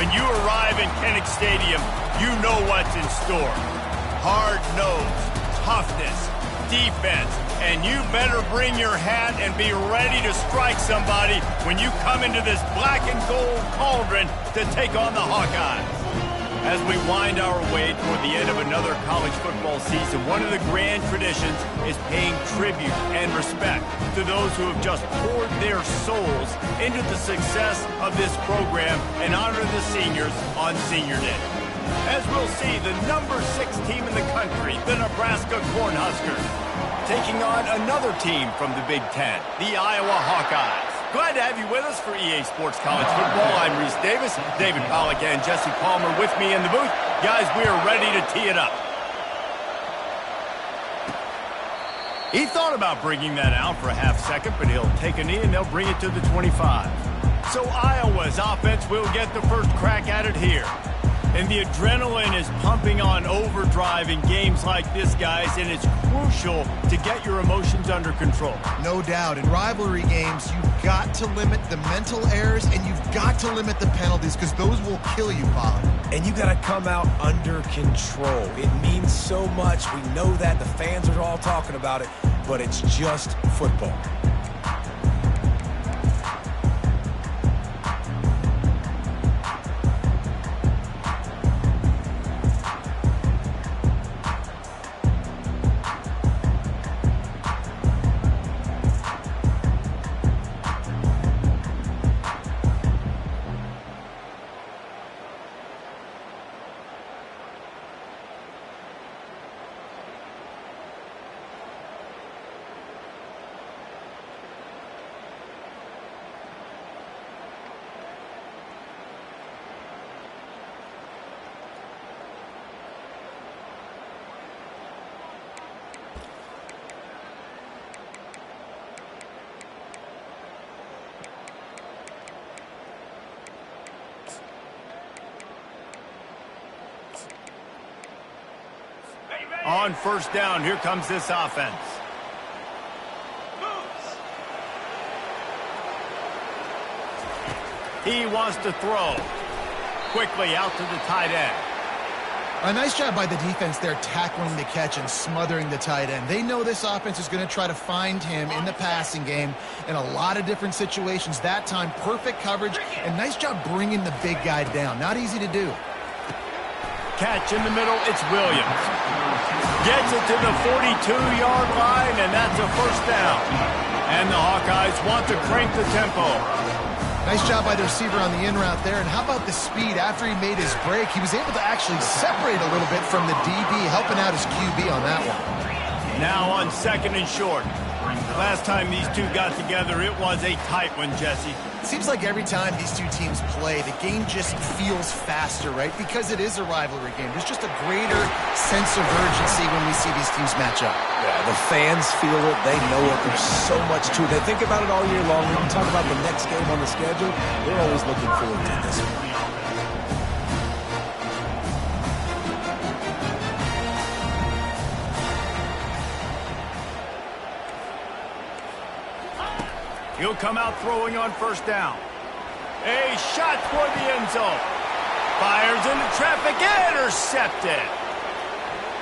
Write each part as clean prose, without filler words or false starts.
When you arrive in Kinnick Stadium, you know what's in store. Hard nose, toughness, defense, and you better bring your hat and be ready to strike somebody when you come into this black and gold cauldron to take on the Hawkeyes. As we wind our way toward the end of another college football season, one of the grand traditions is paying tribute and respect to those who have just poured their souls into the success of this program and honor the seniors on Senior Day. As we'll see, the number 6 team in the country, the Nebraska Cornhuskers, taking on another team from the Big Ten, the Iowa Hawkeyes. Glad to have you with us for EA Sports College Football. I'm Reese Davis, David Pollack and Jesse Palmer with me in the booth. Guys, we are ready to tee it up. He thought about bringing that out for a half second, but he'll take a knee and they'll bring it to the 25. So Iowa's offense will get the first crack at it here. And the adrenaline is pumping on overdrive in games like this, guys, and it's crucial to get your emotions under control. No doubt. In rivalry games, you've got to limit the mental errors and you've got to limit the penalties because those will kill you, Bob. And you got to come out under control. It means so much. We know that. The fans are all talking about it, but it's just football. On first down, here comes this offense. He wants to throw. Quickly out to the tight end. A nice job by the defense there tackling the catch and smothering the tight end. They know this offense is going to try to find him in the passing game in a lot of different situations. That time, perfect coverage and nice job bringing the big guy down. Not easy to do. Catch in the middle, it's Williams. Gets it to the 42-yard line, and that's a first down. And the Hawkeyes want to crank the tempo. Nice job by the receiver on the in route there. And how about the speed? After he made his break, he was able to actually separate a little bit from the DB, helping out his QB on that one. Now on second and short. Last time these two got together, it was a tight one, Jesse. Seems like every time these two teams play, the game just feels faster, right? Because it is a rivalry game. There's just a greater sense of urgency when we see these teams match up. Yeah, the fans feel it. They know it. There's so much to it. They think about it all year long. When we talk about the next game on the schedule, they're always looking forward to this one. He'll come out throwing on first down. A shot toward the end zone. Fires into traffic, intercepted.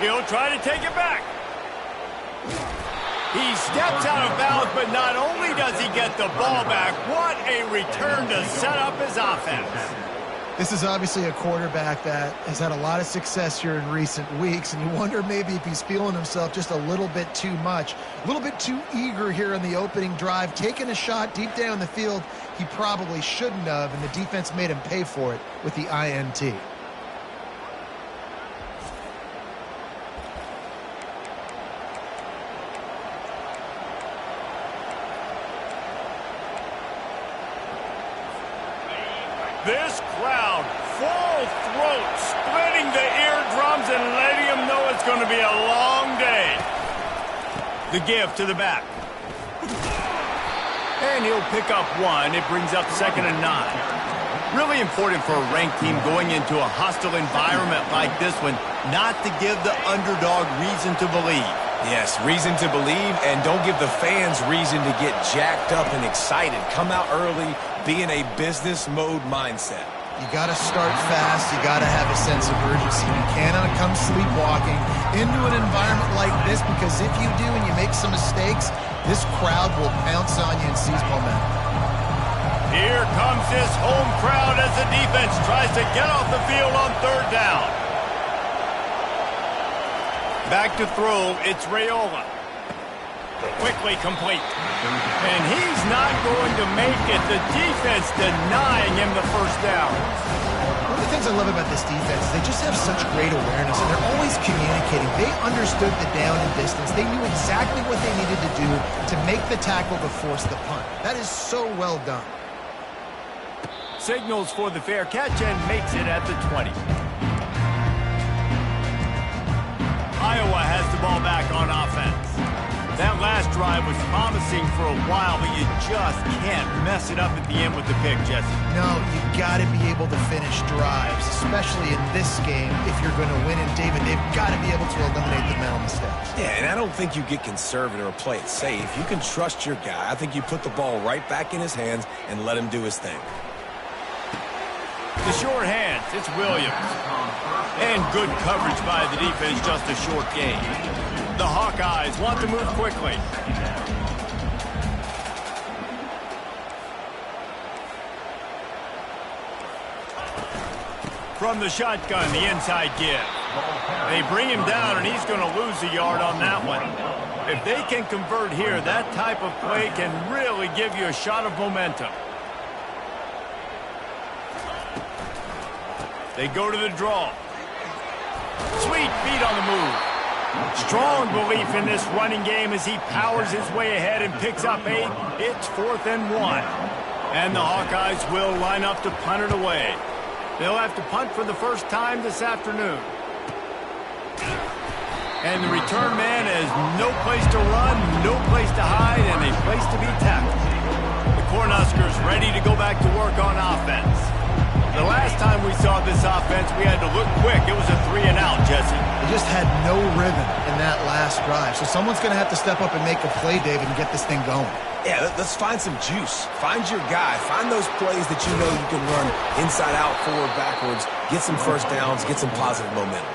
He'll try to take it back. He steps out of bounds, but not only does he get the ball back, what a return to set up his offense. This is obviously a quarterback that has had a lot of success here in recent weeks, and you wonder maybe if he's feeling himself just a little bit too much, a little bit too eager here in the opening drive, taking a shot deep down the field he probably shouldn't have, and the defense made him pay for it with the INT. This crowd, full throat, splitting the eardrums and letting them know it's going to be a long day. The give to the back. And he'll pick up one. It brings up 2nd and 9. Really important for a ranked team going into a hostile environment like this one, not to give the underdog reason to believe. Yes, reason to believe, and don't give the fans reason to get jacked up and excited. Come out early, be in a business mode mindset. You got to start fast. You got to have a sense of urgency. You cannot come sleepwalking into an environment like this, because if you do and you make some mistakes, this crowd will pounce on you and seize momentum. Here comes this home crowd as the defense tries to get off the field on third down. Back to throw, it's Raiola. Quickly complete. And he's not going to make it. The defense denying him the first down. One of the things I love about this defense is they just have such great awareness, and they're always communicating. They understood the down and distance. They knew exactly what they needed to do to make the tackle to force the punt. That is so well done. Signals for the fair catch and makes it at the 20. Iowa has the ball back on offense. That last drive was promising for a while, but you just can't mess it up at the end with the pick, Jesse. No, you got to be able to finish drives, especially in this game. If you're going to win, and David, they've got to be able to eliminate the mental mistakes. Yeah, and I don't think you get conservative or play it safe. You can trust your guy. I think you put the ball right back in his hands and let him do his thing. The short hands, it's Williams. And good coverage by the defense, just a short gain. The Hawkeyes want to move quickly. From the shotgun, the inside give. They bring him down, and he's going to lose a yard on that one. If they can convert here, that type of play can really give you a shot of momentum. They go to the draw. Sweet feet on the move. Strong belief in this running game as he powers his way ahead and picks up 8. It's 4th and 1. And the Hawkeyes will line up to punt it away. They'll have to punt for the first time this afternoon. And the return man has no place to run, no place to hide, and a place to be tackled. The Cornhuskers ready to go back to work on offense. The last time we saw this offense, we had to look quick. It was a 3 and out, Jesse. They just had no rhythm in that last drive. So someone's going to have to step up and make a play, David, and get this thing going. Yeah, let's find some juice. Find your guy. Find those plays that you know you can run inside out, forward, backwards, get some first downs, get some positive momentum.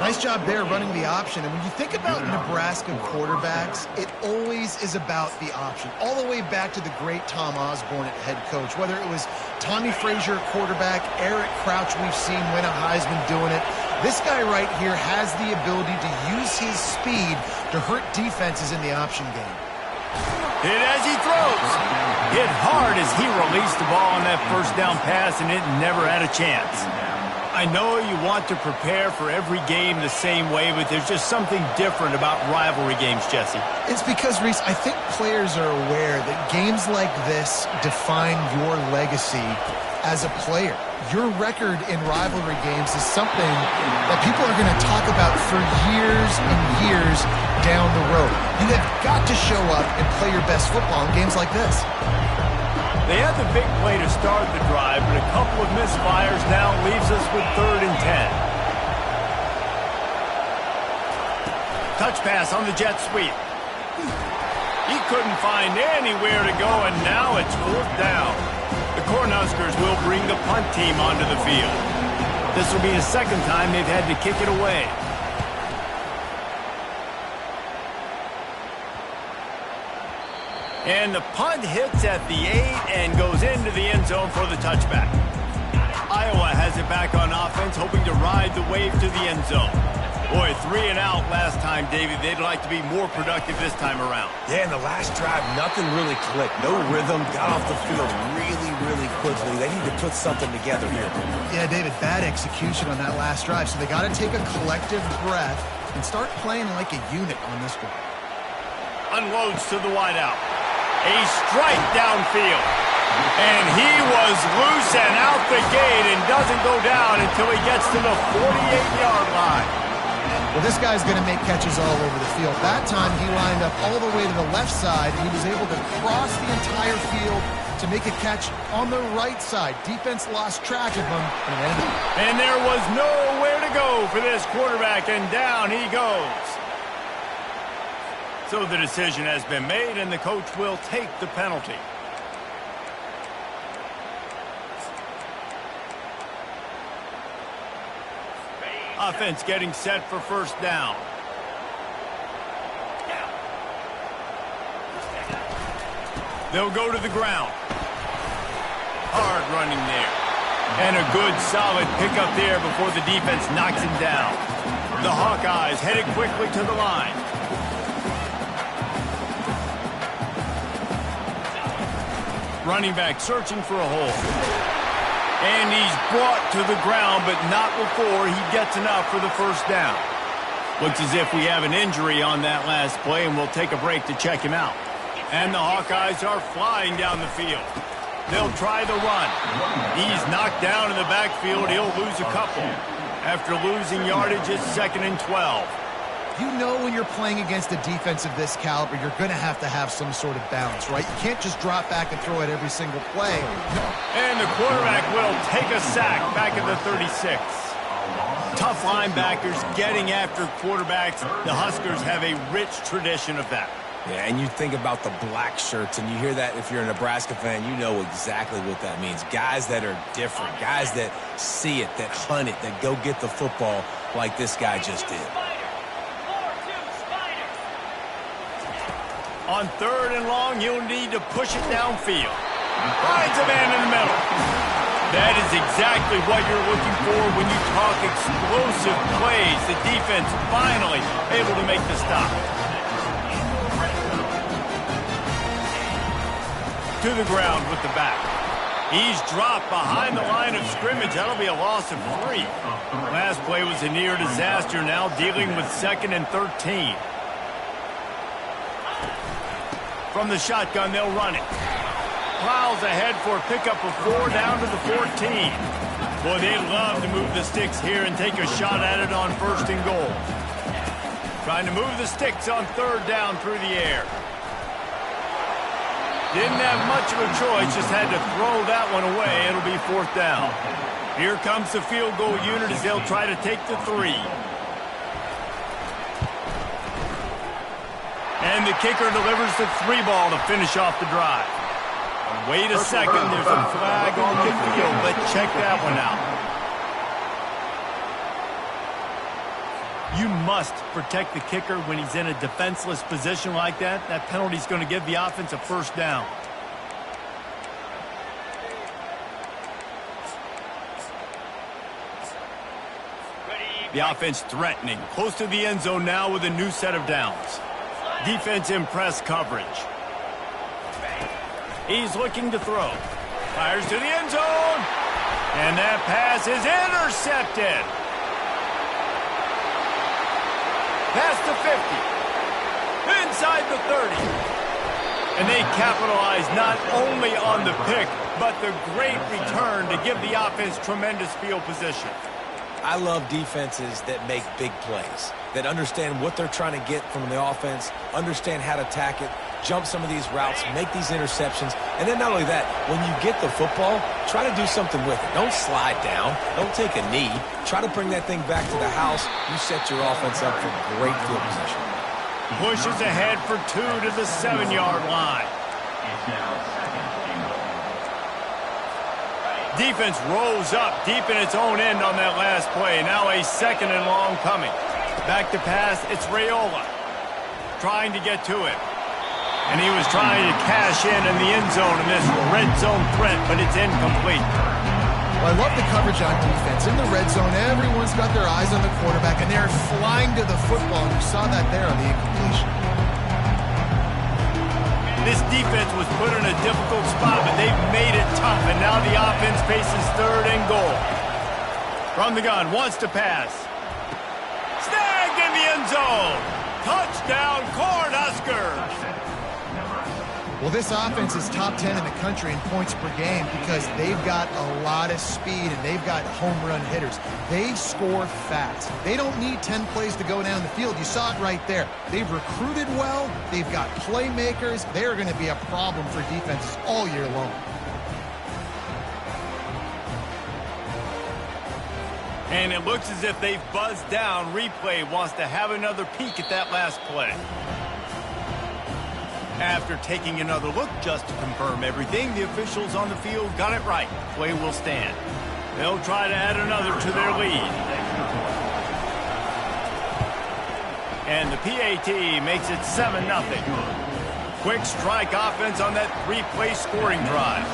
Nice job there running the option. And when you think about Nebraska quarterbacks, it always is about the option. All the way back to the great Tom Osborne at head coach. Whether it was Tommy Frazier at quarterback, Eric Crouch we've seen win a Heisman doing it. This guy right here has the ability to use his speed to hurt defenses in the option game. Hit as he throws. Hit hard as he released the ball on that first down pass, and it never had a chance. I know you want to prepare for every game the same way, but there's just something different about rivalry games, Jesse. It's because, Reese, I think players are aware that games like this define your legacy as a player. Your record in rivalry games is something that people are going to talk about for years and years down the road. You have got to show up and play your best football in games like this. They had the big play to start the drive, but a couple of misfires now leaves us with 3rd and 10. Touch pass on the jet sweep. He couldn't find anywhere to go, and now it's 4th down. The Cornhuskers will bring the punt team onto the field. This will be the second time they've had to kick it away. And the punt hits at the 8 and goes into the end zone for the touchback. Iowa has it back on offense, hoping to ride the wave to the end zone. Boy, 3 and out last time, David. They'd like to be more productive this time around. Yeah, in the last drive, nothing really clicked. No rhythm, got off the field really quickly. They need to put something together here. Yeah, David, bad execution on that last drive. So they got to take a collective breath and start playing like a unit on this one. Unloads to the wideout. A strike downfield. And he was loose and out the gate and doesn't go down until he gets to the 48-yard line. Well, this guy's going to make catches all over the field. That time he lined up all the way to the left side, and he was able to cross the entire field to make a catch on the right side. Defense lost track of him. And there was nowhere to go for this quarterback, and down he goes. So the decision has been made, and the coach will take the penalty. Offense getting set for first down. They'll go to the ground. Hard running there. And a good, solid pickup there before the defense knocks him down. The Hawkeyes headed quickly to the line. Running back searching for a hole. And he's brought to the ground, but not before he gets enough for the first down. Looks as if we have an injury on that last play, and we'll take a break to check him out. And the Hawkeyes are flying down the field. They'll try the run. He's knocked down in the backfield. He'll lose a couple. After losing yardage, it's 2nd and 12. You know when you're playing against a defense of this caliber, you're going to have some sort of balance, right? You can't just drop back and throw it every single play. And the quarterback will take a sack back at the 36. Tough linebackers getting after quarterbacks. The Huskers have a rich tradition of that. Yeah, and you think about the black shirts, and you hear that if you're a Nebraska fan, you know exactly what that means. Guys that are different, guys that see it, that hunt it, that go get the football like this guy just did. On 3rd and long, he'll need to push it downfield. Finds a man in the middle. That is exactly what you're looking for when you talk explosive plays. The defense finally able to make the stop. To the ground with the back. He's dropped behind the line of scrimmage. That'll be a loss of 3. Last play was a near disaster. Now dealing with 2nd and 13. From the shotgun, they'll run it. Plows ahead for a pickup of 4 down to the 14. Boy, they'd love to move the sticks here and take a shot at it on 1st and goal. Trying to move the sticks on 3rd down through the air. Didn't have much of a choice, just had to throw that one away. It'll be 4th down. Here comes the field goal unit as they'll try to take the 3. And the kicker delivers the 3 ball to finish off the drive. Wait a second, there's a flag on the field, but check that one out. You must protect the kicker when he's in a defenseless position like that. That penalty's going to give the offense a 1st down. The offense threatening, close to the end zone now with a new set of downs. Defense in press coverage. He's looking to throw. Fires to the end zone. And that pass is intercepted. Past the 50. Inside the 30. And they capitalize not only on the pick, but the great return to give the offense tremendous field position. I love defenses that make big plays, that understand what they're trying to get from the offense, understand how to attack it, jump some of these routes, make these interceptions, and then not only that, when you get the football, try to do something with it. Don't slide down. Don't take a knee. Try to bring that thing back to the house. You set your offense up for great field position. Pushes ahead for 2 to the 7-yard line. Defense rolls up deep in its own end on that last play. Now a 2nd and long coming. Back to pass, it's Raiola. Trying to get to it. And he was trying to cash in the end zone in this red zone threat, but it's incomplete. Well, I love the coverage on defense. In the red zone, everyone's got their eyes on the quarterback, and they're flying to the football. And you saw that there on the incompletion. This defense was put in a difficult spot, but they've made it tough, and now the offense faces 3rd and goal. From the gun, wants to pass. Snagged in the end zone. Touchdown, Cornhuskers. Well, this offense is top 10 in the country in points per game because they've got a lot of speed and they've got home run hitters. They score fast. They don't need 10 plays to go down the field. You saw it right there. They've recruited well. They've got playmakers. They're going to be a problem for defenses all year long. And it looks as if they've buzzed down. Replay wants to have another peek at that last play. After taking another look just to confirm everything, the officials on the field got it right. Play will stand. They'll try to add another to their lead. And the PAT makes it 7-0. Quick strike offense on that 3-play scoring drive.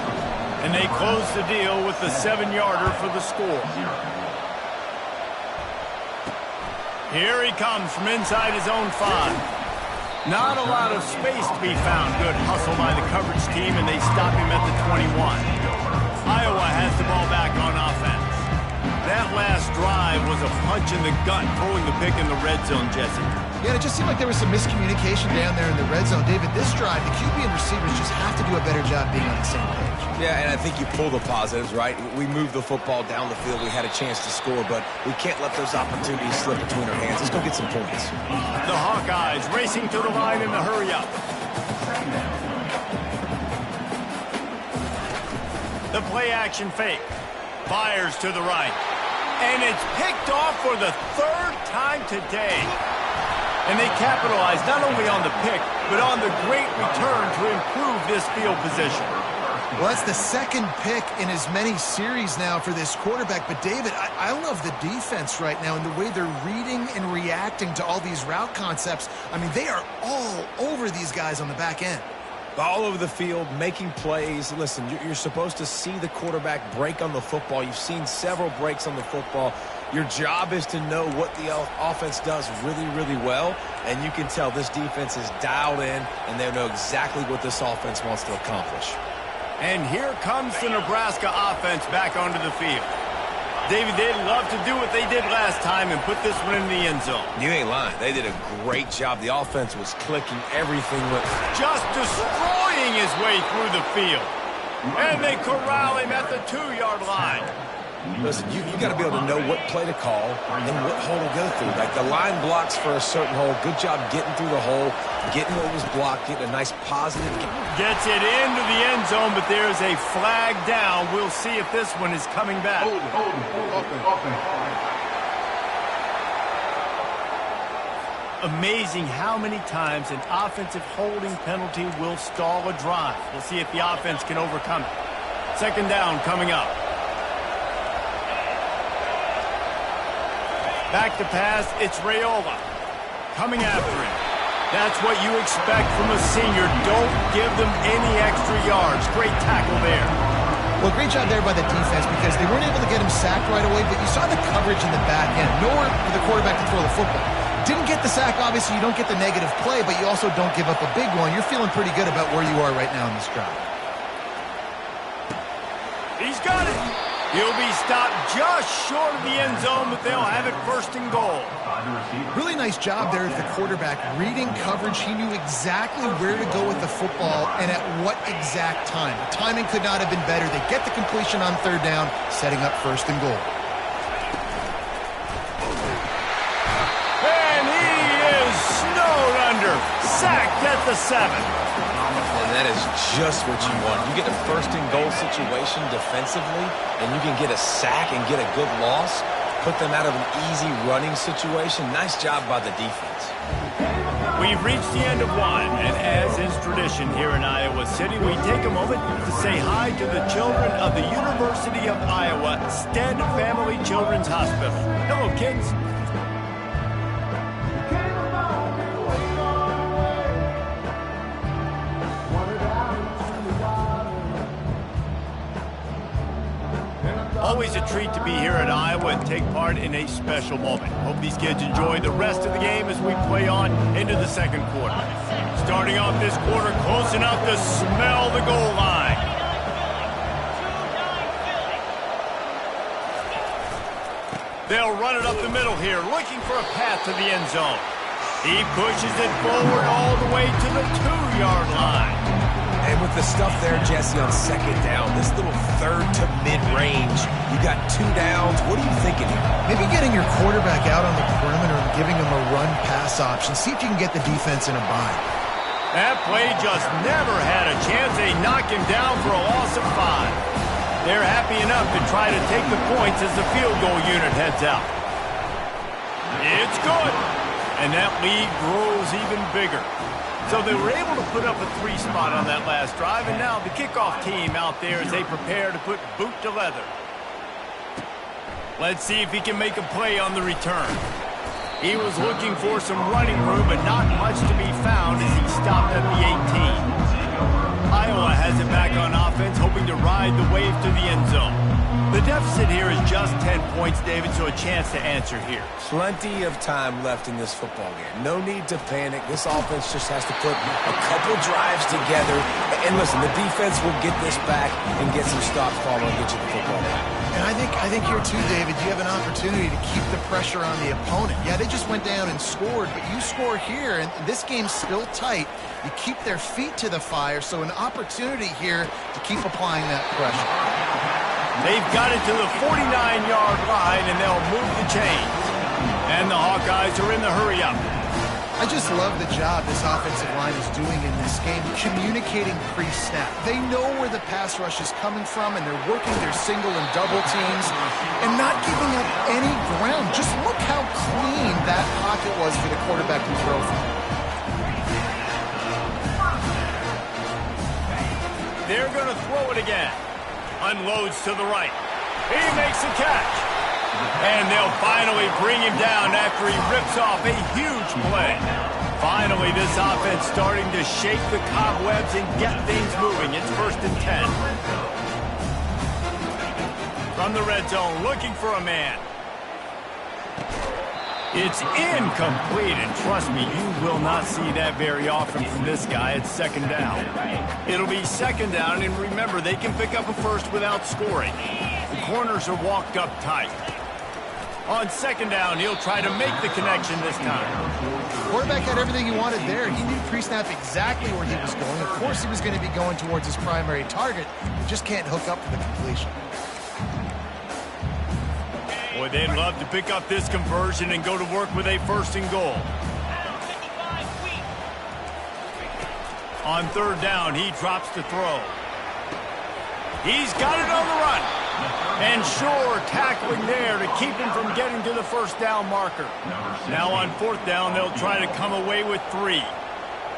And they close the deal with the 7-yarder for the score. Here he comes from inside his own 5. Not a lot of space to be found. Good hustle by the coverage team, and they stop him at the 21. Iowa has the ball back on offense. That last drive was a punch in the gut, throwing the pick in the red zone, Jesse. Yeah, it just seemed like there was some miscommunication down there in the red zone. David, this drive, the QB and receivers just have to do a better job being on the same page. Yeah, and I think you pull the positives, right? We moved the football down the field. We had a chance to score, but we can't let those opportunities slip between our hands. Let's go get some points. The Hawkeyes racing to the line in the hurry-up. The play-action fake. Fires to the right. And it's picked off for the 3rd time today. And they capitalize not only on the pick, but on the great return to improve this field position. Well, that's the 2nd pick in as many series now for this quarterback. But, David, I love the defense right now and the way they're reading and reacting to all these route concepts. I mean, they are all over these guys on the back end. All over the field, making plays. Listen, you're supposed to see the quarterback break on the football. You've seen several breaks on the football. Your job is to know what the offense does really, really well, and you can tell this defense is dialed in, and they know exactly what this offense wants to accomplish. And here comes the Nebraska offense back onto the field. David, they'd love to do what they did last time and put this one in the end zone. You ain't lying. They did a great job. The offense was clicking. Everything was just destroying his way through the field. And they corral him at the 2-yard line. Listen, you got to be able to know what play to call and what hole to go through. Like the line blocks for a certain hole. Good job getting through the hole, getting what was blocked, getting a nice positive. Gets it into the end zone, but there's a flag down. We'll see if this one is coming back. Hold it. Amazing how many times an offensive holding penalty will stall a drive. We'll see if the offense can overcome it. 2nd down coming up. Back to pass, it's Raiola. Coming after him. That's what you expect from a senior. Don't give them any extra yards. Great tackle there. Well, great job there by the defense because they weren't able to get him sacked right away, but you saw the coverage in the back end. Nowhere for the quarterback to throw the football. Didn't get the sack, obviously. You don't get the negative play, but you also don't give up a big one. You're feeling pretty good about where you are right now in this drive. He's got it. He'll be stopped just short of the end zone, but they'll have it 1st and goal. Really nice job there at the quarterback. Reading coverage, he knew exactly where to go with the football and at what exact time. The timing could not have been better. They get the completion on 3rd down, setting up 1st and goal. And he is snowed under. Sacked at the 7. And that is just what you want. You get a 1st and goal situation defensively, and you can get a sack and get a good loss, put them out of an easy running situation. Nice job by the defense. We've reached the end of one, and as is tradition here in Iowa City, we take a moment to say hi to the children of the University of Iowa Stead Family Children's Hospital. Hello, kids. Always a treat to be here at Iowa and take part in a special moment. Hope these kids enjoy the rest of the game as we play on into the 2nd quarter. Starting off this quarter, close enough to smell the goal line. They'll run it up the middle here, looking for a path to the end zone. He pushes it forward all the way to the 2-yard line. And with the stuff there, Jesse, on 2nd down, this little 3rd to mid-range, you got 2 downs. What are you thinking here? Maybe getting your quarterback out on the perimeter and giving him a run-pass option. See if you can get the defense in a bind. That play just never had a chance. They knock him down for a loss of 5. They're happy enough to try to take the points as the field goal unit heads out. It's good. And that lead grows even bigger. So they were able to put up a 3 spot on that last drive, and now the kickoff team out there as they prepare to put boot to leather. Let's see if he can make a play on the return. He was looking for some running room, but not much to be found as he stopped at the 18. Iowa has it back on offense, hoping to ride the wave to the end zone. The deficit here is just 10 points, David, so a chance to answer here. Plenty of time left in this football game. No need to panic. This offense just has to put a couple drives together. And listen, the defense will get this back and get some stops following and get you the football game. And I think here too, David, you have an opportunity to keep the pressure on the opponent. Yeah, they just went down and scored, but you score here, and this game's still tight. You keep their feet to the fire, so an opportunity here to keep applying that pressure. They've got it to the 49-yard line, and they'll move the chains. And the Hawkeyes are in the hurry-up. I just love the job this offensive line is doing in this game, communicating pre-snap. They know where the pass rush is coming from, and they're working their single and double teams and not giving up any ground. Just look how clean that pocket was for the quarterback to throw from. They're going to throw it again. Unloads to the right. He makes a catch. And they'll finally bring him down after he rips off a huge play. Finally, this offense starting to shake the cobwebs and get things moving. It's 1st and 10. From the red zone, looking for a man. It's incomplete, and trust me, you will not see that very often from this guy. It's 2nd down. It'll be 2nd down, and remember, they can pick up a first without scoring. The corners are walked up tight. On 2nd down, he'll try to make the connection this time. Quarterback had everything he wanted there. He knew pre-snap exactly where he was going. Of course he was going to be going towards his primary target. He just can't hook up for the completion. Boy, they'd love to pick up this conversion and go to work with a 1st and goal. On 3rd down, he drops to throw. He's got it on the run. And sure, tackling there to keep him from getting to the 1st down marker. Now on 4th down, they'll try to come away with 3.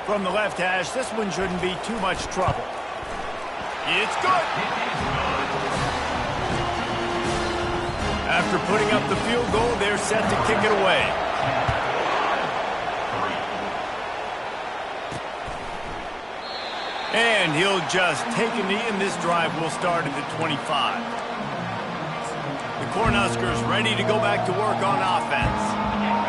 From the left hash, this one shouldn't be too much trouble. It's good. After putting up the field goal, they're set to kick it away. And he'll just take a knee, and this drive will start at the 25. The Cornhuskers ready to go back to work on offense.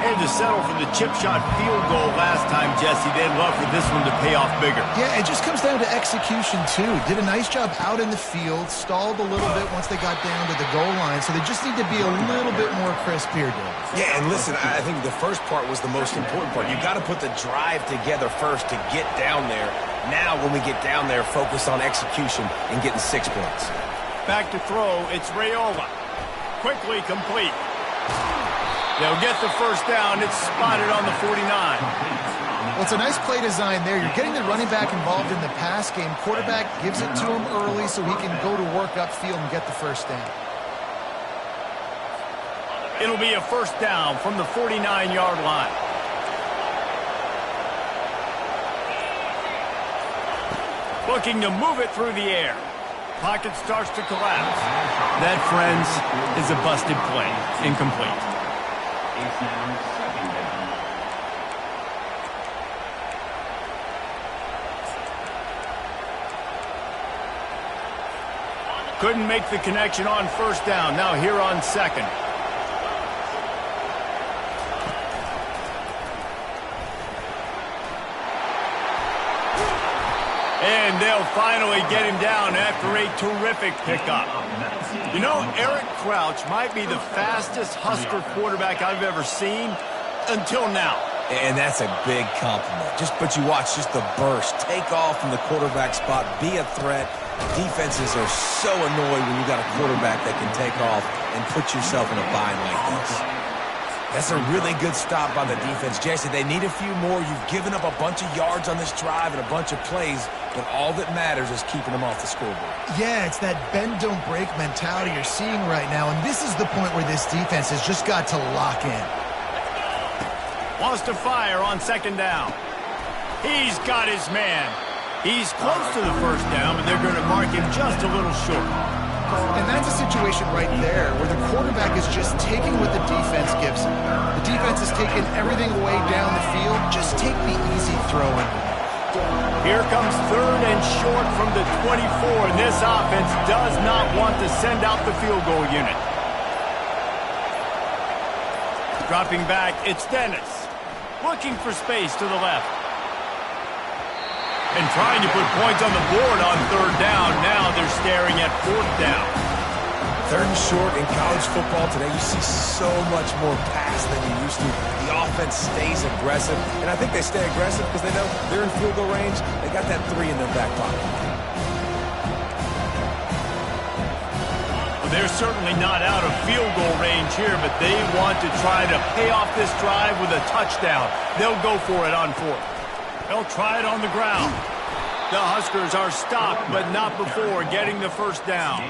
Had to settle for the chip shot field goal last time, Jesse. They'd love for this one to pay off bigger. Yeah, it just comes down to execution, too. Did a nice job out in the field, stalled a little bit once they got down to the goal line, so they just need to be a little bit more crisp here, Dave. Yeah, and listen, I think the first part was the most important part. You got to put the drive together first to get down there. Now, when we get down there, focus on execution and getting 6 points. Back to throw, it's Raiola. Quickly complete. They'll get the 1st down. It's spotted on the 49. Well, it's a nice play design there. You're getting the running back involved in the pass game. Quarterback gives it to him early so he can go to work upfield and get the 1st down. It'll be a 1st down from the 49-yard line. Looking to move it through the air. Pocket starts to collapse. That, friends, is a busted play. Incomplete. Couldn't make the connection on 1st down. Now here on 2nd. And they'll finally get him down after a terrific pickup. You know, Eric Crouch might be the fastest Husker quarterback I've ever seen until now. And that's a big compliment. But you watch just the burst, take off from the quarterback spot, be a threat. Defenses are so annoyed when you got a quarterback that can take off and put yourself in a bind like this. That's a really good stop by the defense. Jesse, they need a few more. You've given up a bunch of yards on this drive and a bunch of plays, but all that matters is keeping them off the scoreboard. Yeah, it's that bend, don't break mentality you're seeing right now, and this is the point where this defense has just got to lock in. Wants to fire on 2nd down. He's got his man. He's close to the 1st down, but they're going to mark him just a little short. And that's a situation right there where the quarterback is just taking what the defense gives him. The defense is taking everything away down the field. Just take the easy throw in. Here comes 3rd and short from the 24, and this offense does not want to send out the field goal unit. Dropping back, it's Dennis. Looking for space to the left. And trying to put points on the board on 3rd down. Now they're staring at 4th down. 3rd and short in college football today, you see so much more pass than you used to. The offense stays aggressive, and I think they stay aggressive because they know they're in field goal range. They got that 3 in their back pocket. Well, they're certainly not out of field goal range here, but they want to try to pay off this drive with a touchdown. They'll go for it on 4th. They'll try it on the ground. The Huskers are stopped, but not before getting the 1st down.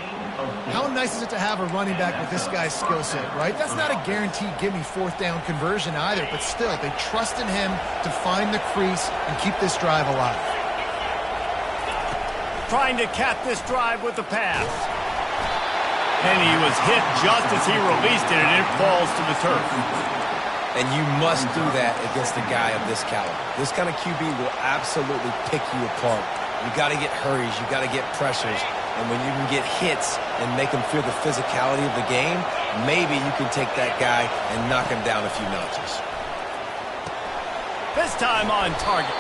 How nice is it to have a running back with this guy's skill set, right? That's not a guaranteed give-me 4th down conversion either, but still, they trust in him to find the crease and keep this drive alive. Trying to cap this drive with the pass. And he was hit just as he released it, and it falls to the turf. And you must do that against a guy of this caliber. This kind of QB will absolutely pick you apart. You got to get hurries. You got to get pressures. And when you can get hits and make them feel the physicality of the game, maybe you can take that guy and knock him down a few notches. This time on target.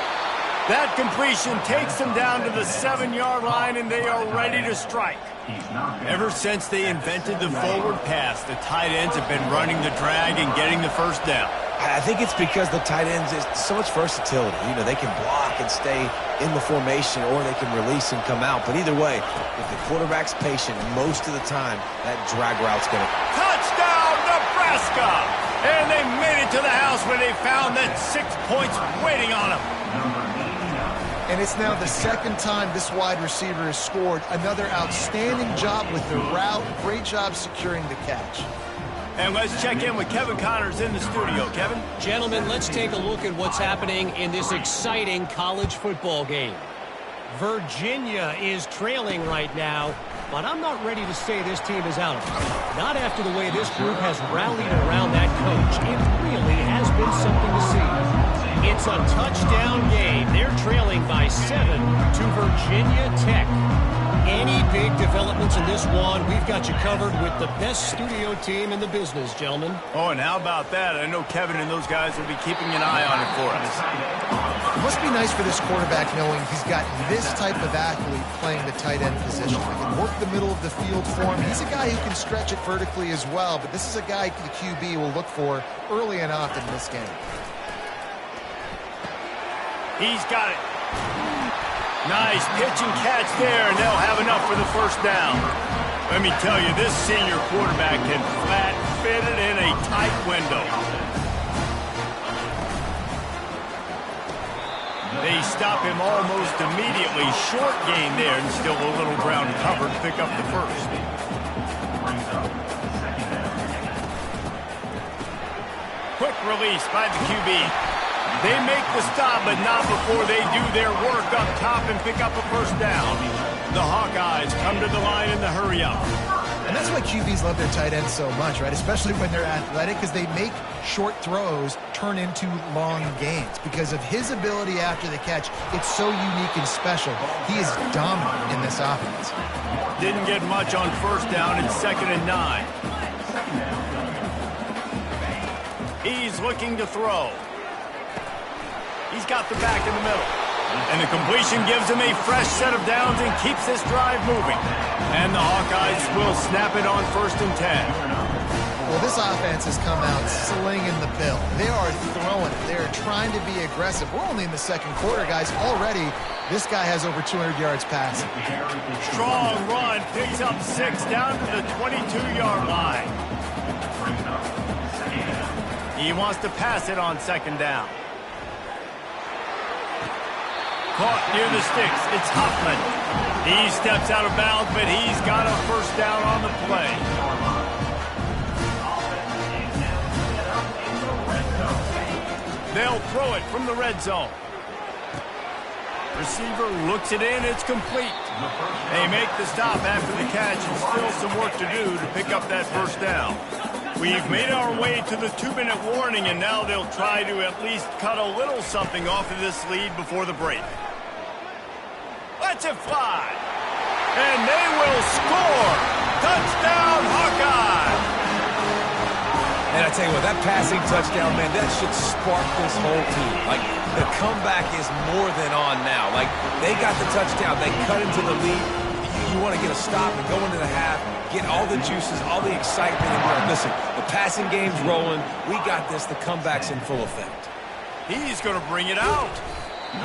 That completion takes them down to the 7-yard line, and they are ready to strike. Ever since they invented the forward pass, the tight ends have been running the drag and getting the 1st down. I think it's because the tight ends is so much versatility. You know, they can block and stay in the formation, or they can release and come out. But either way, if the quarterback's patient, most of the time, that drag route's going to... Touchdown, Nebraska! And they made it to the house where they found that 6 points waiting on them. And it's now the 2nd time this wide receiver has scored. Another outstanding job with the route. Great job securing the catch. And let's check in with Kevin Connors in the studio. Kevin? Gentlemen, let's take a look at what's happening in this exciting college football game. Virginia is trailing right now, but I'm not ready to say this team is out of it. Not after the way this group has rallied around that coach. It really has been something to see. It's a touchdown game. They're trailing by 7 to Virginia Tech. Any big developments in this one, we've got you covered with the best studio team in the business, gentlemen. Oh, and how about that? I know Kevin and those guys will be keeping an eye on it for us. It must be nice for this quarterback knowing he's got this type of athlete playing the tight end position. He can work the middle of the field for him. He's a guy who can stretch it vertically as well, but this is a guy the QB will look for early and often in this game. He's got it. Nice pitch and catch there, and they'll have enough for the 1st down. Let me tell you, this senior quarterback can flat fit it in a tight window. They stop him almost immediately. Short gain there, and still a little ground covered to pick up the 1st. Quick release by the QB. They make the stop, but not before they do their work up top and pick up a 1st down. The Hawkeyes come to the line in the hurry-up. And that's why QBs love their tight ends so much, right? Especially when they're athletic, because they make short throws turn into long gains. Because of his ability after the catch, it's so unique and special. He is dominant in this offense. Didn't get much on 1st down. It's 2nd and 9. He's looking to throw. He's got the back in the middle. And the completion gives him a fresh set of downs and keeps this drive moving. And the Hawkeyes will snap it on 1st and 10. Well, this offense has come out slinging the bill. They are throwing it. They are trying to be aggressive. We're only in the 2nd quarter, guys. Already, this guy has over 200 yards passing. Strong run. Picks up 6 down to the 22-yard line. He wants to pass it on 2nd down. Caught near the sticks. It's Huffman. He steps out of bounds, but he's got a 1st down on the play. They'll throw it from the red zone. Receiver looks it in. It's complete. They make the stop after the catch and still some work to do to pick up that first down. We've made our way to the 2-minute warning, and now they'll try to at least cut a little something off of this lead before the break. Let's it fly. And they will score. Touchdown, Hawkeye. And I tell you what, that passing touchdown, man, that should spark this whole team. Like, the comeback is more than on now. Like, they got the touchdown. They cut into the lead. You want to get a stop and go into the half, get all the juices, all the excitement. And be like, listen, the passing game's rolling. We got this. The comeback's in full effect. He's going to bring it out.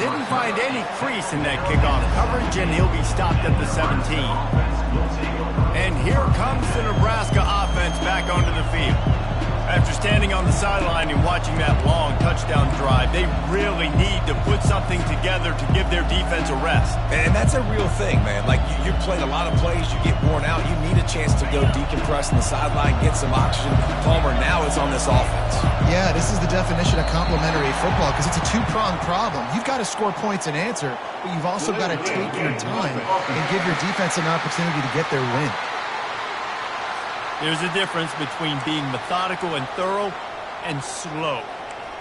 Didn't find any crease in that kickoff coverage, and he'll be stopped at the 17. And here comes the Nebraska offense back onto the field. After standing on the sideline and watching that long touchdown drive, they really need to put something together to give their defense a rest. And that's a real thing, man. Like, you played a lot of plays, you get worn out, you need a chance to go decompress on the sideline, get some oxygen. Palmer, now it's on this offense. Yeah, this is the definition of complementary football because it's a two-pronged problem. You've got to score points and answer, but you've also got to take your time and give your defense an opportunity to get their win. There's a difference between being methodical and thorough and slow.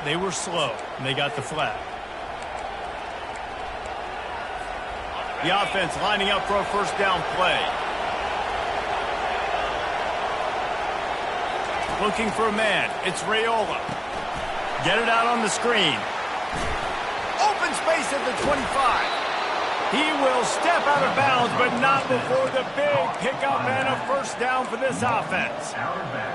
They were slow, and they got the flag. The offense lining up for a first down play. Looking for a man. It's Raiola. Get it out on the screen. Open space at the 25. He will step out of bounds, but not before the big pickup and a first down for this offense.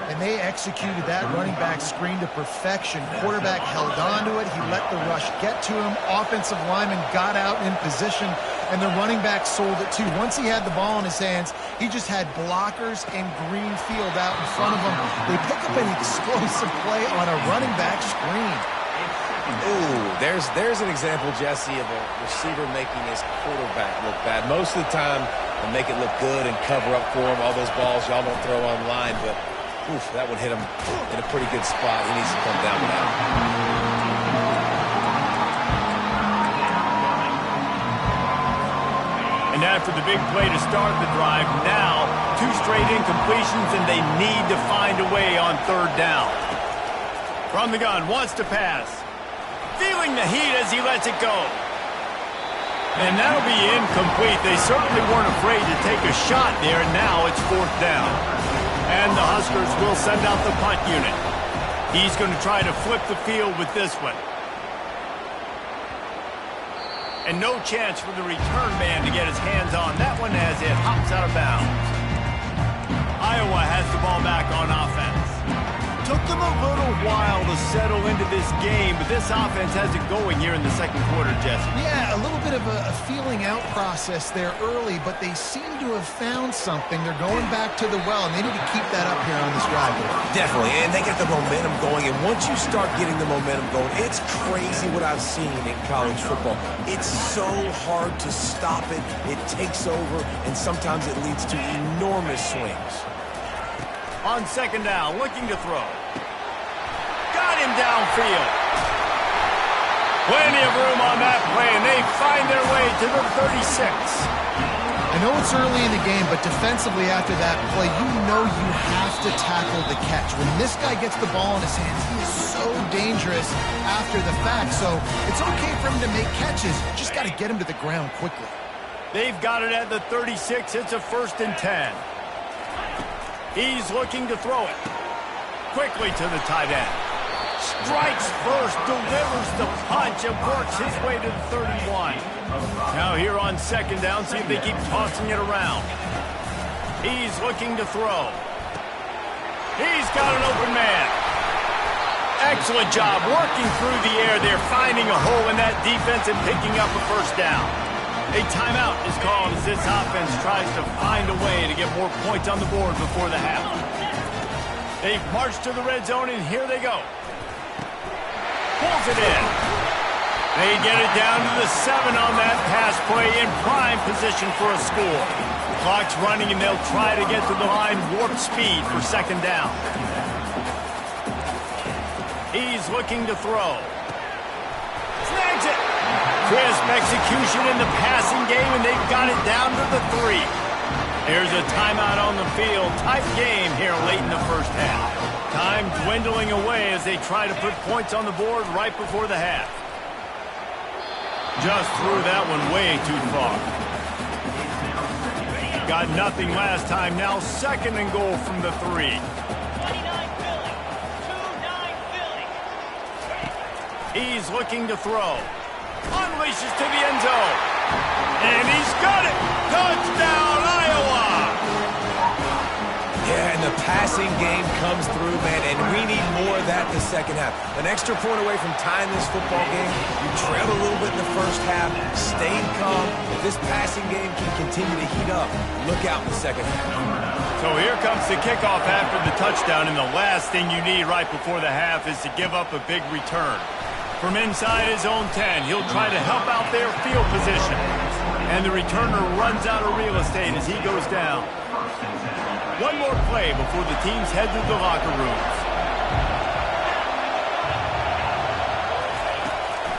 And they executed that running back screen to perfection. Quarterback held on to it. He let the rush get to him. Offensive lineman got out in position, and the running back sold it too. Once he had the ball in his hands, he just had blockers and green field out in front of him. They pick up an explosive play on a running back screen. Ooh, there's an example, Jesse, of a receiver making his quarterback look bad. Most of the time, they make it look good and cover up for him. All those balls y'all don't throw online, but oof, that would hit him in a pretty good spot. He needs to come down with that. And after the big play to start the drive, now 2 straight incompletions, and they need to find a way on third down. From the gun, wants to pass. Feeling the heat as he lets it go. And that'll be incomplete. They certainly weren't afraid to take a shot there, and now it's fourth down. And the Huskers will send out the punt unit. He's going to try to flip the field with this one. And no chance for the return man to get his hands on that one as it hops out of bounds. Iowa has the ball back on offense. Took them a little while to settle into this game, but this offense has it going here in the second quarter, Jesse. Yeah, a little bit of a feeling out process there early, but they seem to have found something. They're going back to the well, and they need to keep that up here on this drive. Definitely, and they get the momentum going, and once you start getting the momentum going, it's crazy what I've seen in college football. It's so hard to stop it. It takes over, and sometimes it leads to enormous swings. On second down, looking to throw. Got him downfield. Plenty of room on that play, and they find their way to the 36. I know it's early in the game, but defensively after that play, you know you have to tackle the catch. When this guy gets the ball in his hands, he is so dangerous after the fact. So it's okay for him to make catches. Just got to get him to the ground quickly. They've got it at the 36. It's a 1st and 10. He's looking to throw it. Quickly to the tight end. Strikes first, delivers the punch, and works his way to the 31. Now here on second down, see if they keep tossing it around. He's looking to throw. He's got an open man. Excellent job working through the air there, finding a hole in that defense and picking up a first down. A timeout is called as this offense tries to find a way to get more points on the board before the half. They've marched to the red zone, and here they go. Pulls it in. They get it down to the 7 on that pass play in prime position for a score. Clock's running, and they'll try to get to the line warp speed for second down. He's looking to throw. Snags it. Crisp execution in the passing game, and they've got it down to the 3. There's a timeout on the field. Tight game here late in the first half. Time dwindling away as they try to put points on the board right before the half. Just threw that one way too far. Got nothing last time. Now 2nd and goal from the 3. He's looking to throw. Unleashes to the end zone. And he's got it. Touchdown, Iowa. Yeah, and the passing game comes through, man, and we need more of that in the second half. An extra point away from tying this football game. You trail a little bit in the first half, staying calm. If this passing game can continue to heat up, look out in the second half. So here comes the kickoff after the touchdown, and the last thing you need right before the half is to give up a big return. From inside his own 10, he'll try to help out their field position. And the returner runs out of real estate as he goes down. One more play before the teams head to the locker rooms.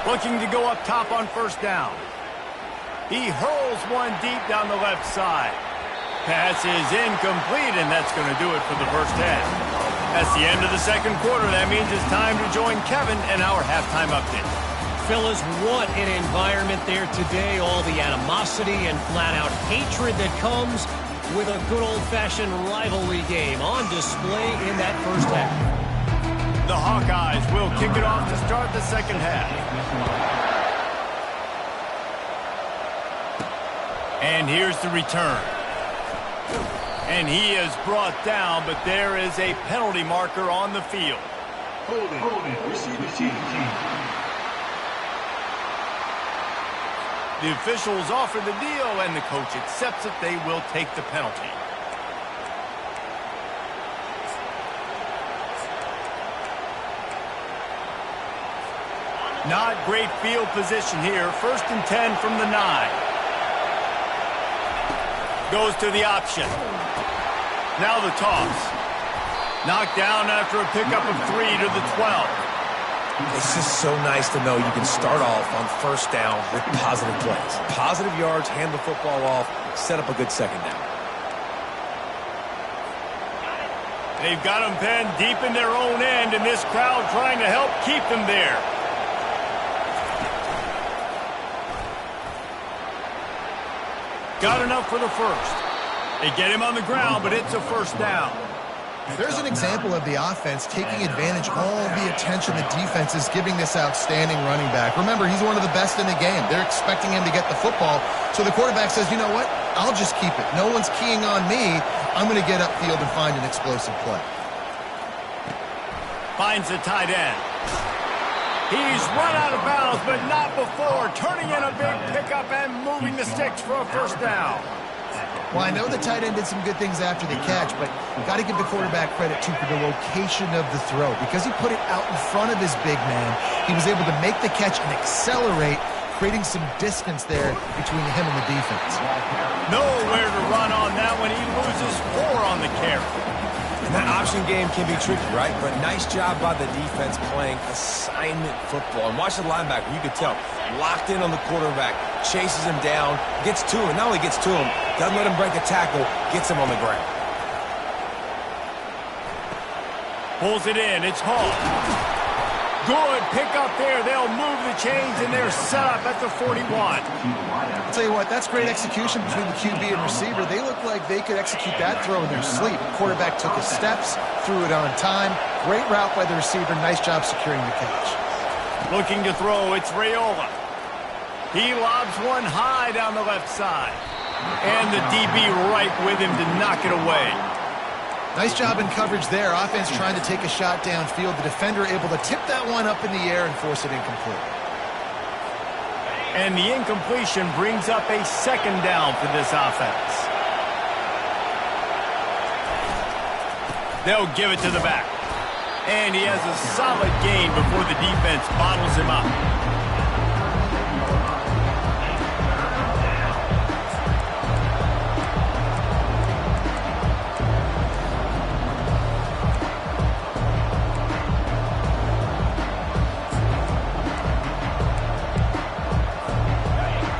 Looking to go up top on first down. He hurls one deep down the left side. Pass is incomplete, and that's going to do it for the first half. That's the end of the second quarter. That means it's time to join Kevin and our halftime update. Phyllis, what an environment there today. All the animosity and flat-out hatred that comes with a good old-fashioned rivalry game on display in that first half. The Hawkeyes will kick it off to start the second half. And here's the return. And he is brought down, but there is a penalty marker on the field. Holding. Receiver team. The officials offer the deal, and the coach accepts it. They will take the penalty. Not great field position here. 1st and 10 from the 9. Goes to the option. Now the toss. Knocked down after a pickup of 3 to the 12. It's just so nice to know you can start off on first down with positive plays. Positive yards, hand the football off, set up a good second down. They've got them penned deep in their own end, and this crowd trying to help keep them there. Got enough for the first. They get him on the ground, but it's a first down. There's an example of the offense taking advantage of all the attention the defense is giving this outstanding running back. Remember, he's one of the best in the game. They're expecting him to get the football. So the quarterback says, you know what? I'll just keep it. No one's keying on me. I'm going to get upfield and find an explosive play. Finds the tight end. He's run out of bounds, but not before. Turning in a big pickup and moving the sticks for a first down. Well, I know the tight end did some good things after the catch, but got to give the quarterback credit, too, for the location of the throw. Because he put it out in front of his big man, he was able to make the catch and accelerate, creating some distance there between him and the defense. Nowhere to run on that one. He loses 4 on the carry. And that option game can be tricky, right? But nice job by the defense playing assignment football. And watch the linebacker. You could tell. Locked in on the quarterback. Chases him down. Gets to him. Not only gets to him, doesn't let him break a tackle. Gets him on the ground. Pulls it in. It's Hall. Good pick up there. They'll move the chains, and they're set up at the 41. I'll tell you what, that's great execution between the QB and receiver. They look like they could execute that throw in their sleep. The quarterback took his steps, threw it on time. Great route by the receiver. Nice job securing the catch. Looking to throw, it's Raiola. He lobs one high down the left side. And the DB right with him to knock it away. Nice job in coverage there. Offense trying to take a shot downfield. The defender able to tip that one up in the air and force it incomplete. And the incompletion brings up a second down for this offense. They'll give it to the back. And he has a solid gain before the defense bottles him up.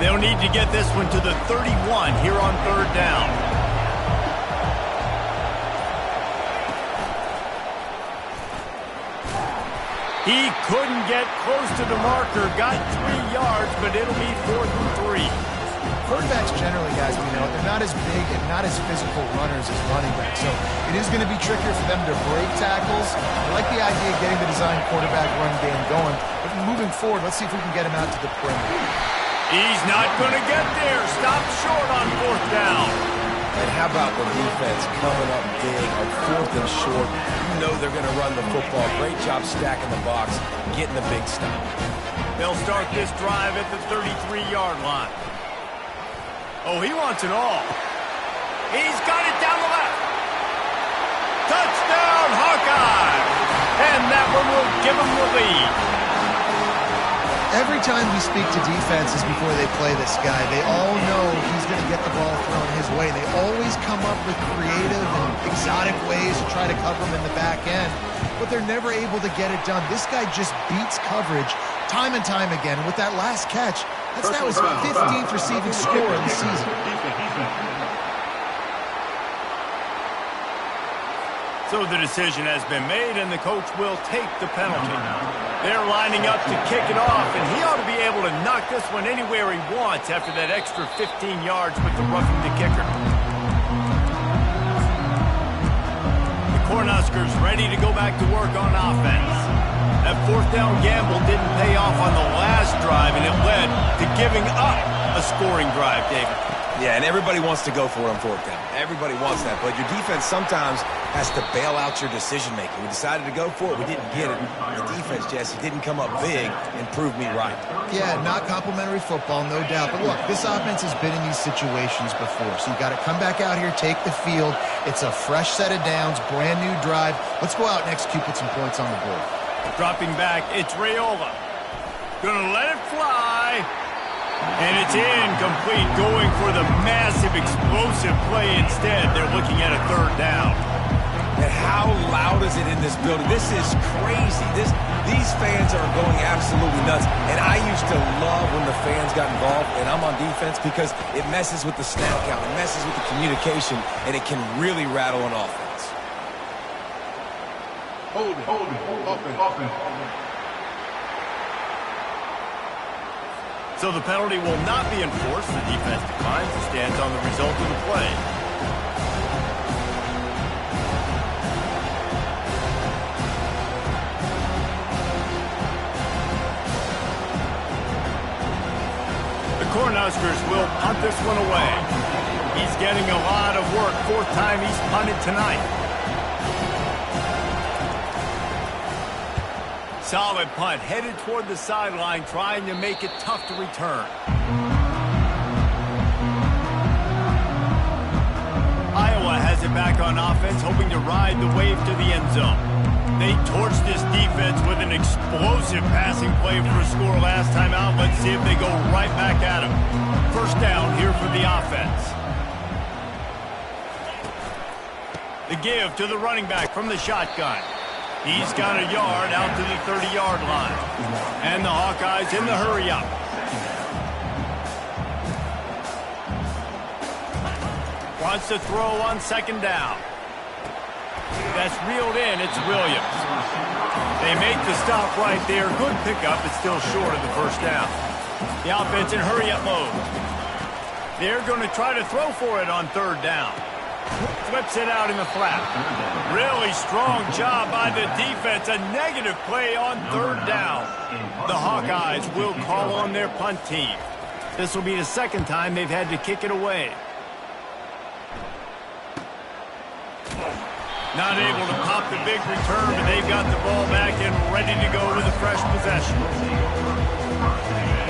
They'll need to get this one to the 31 here on third down. He couldn't get close to the marker. Got 3 yards, but it'll be 4th and 3. Quarterbacks generally, guys, we know, they're not as big and not as physical runners as running backs. So it is going to be trickier for them to break tackles. I like the idea of getting the design quarterback run game going. But moving forward, let's see if we can get him out to the perimeter. He's not going to get there. Stop short on 4th down. And how about the defense coming up big on 4th and short? You know they're going to run the football. Great job stacking the box, getting the big stop. They'll start this drive at the 33-yard line. Oh, he wants it all. He's got it down the left. Touchdown, Hawkeye! And that one will give him the lead. Every time we speak to defenses before they play this guy, they all know he's going to get the ball thrown his way. They always come up with creative and exotic ways to try to cover him in the back end, but they're never able to get it done. This guy just beats coverage time and time again. And with that last catch, that's now his 15th receiving score in the season. So the decision has been made, and the coach will take the penalty. They're lining up to kick it off, and he ought to be able to knock this one anywhere he wants after that extra 15 yards with the roughing the kicker. The Cornhuskers ready to go back to work on offense. That 4th down gamble didn't pay off on the last drive, and it led to giving up a scoring drive, David. Yeah, and everybody wants to go for it on 4th down. Everybody wants that, but your defense sometimes has to bail out your decision-making. We decided to go for it. We didn't get it. The defense, Jesse, didn't come up big and prove me right. Yeah, not complimentary football, no doubt. But look, this offense has been in these situations before, so you got to come back out here, take the field. It's a fresh set of downs, brand new drive. Let's go out and execute, put some points on the board. Dropping back, it's Raiola. Gonna let it fly. And it's incomplete, going for the massive, explosive play instead. They're looking at a 3rd down. And how loud is it in this building? This is crazy. These fans are going absolutely nuts. And I used to love when the fans got involved, and I'm on defense, because it messes with the snap count, it messes with the communication, and it can really rattle an offense. Hold it, offense. So the penalty will not be enforced. The defense declines and stands on the result of the play. The Cornhuskers will punt this one away. He's getting a lot of work. 4th time he's punted tonight. Solid punt, headed toward the sideline, trying to make it tough to return. Iowa has it back on offense, hoping to ride the wave to the end zone. They torched this defense with an explosive passing play for a score last time out. Let's see if they go right back at him. 1st down here for the offense. The give to the running back from the shotgun. He's got a yard out to the 30-yard line. And the Hawkeyes in the hurry-up. Wants to throw on 2nd down. That's reeled in. It's Williams. They make the stop right there. Good pickup. It's still short of the 1st down. The offense in hurry-up mode. They're going to try to throw for it on 3rd down. Flips it out in the flat. Really strong job by the defense. A negative play on 3rd down. The Hawkeyes will call on their punt team. This will be the 2nd time they've had to kick it away. Not able to pop the big return, but they've got the ball back and ready to go with a fresh possession.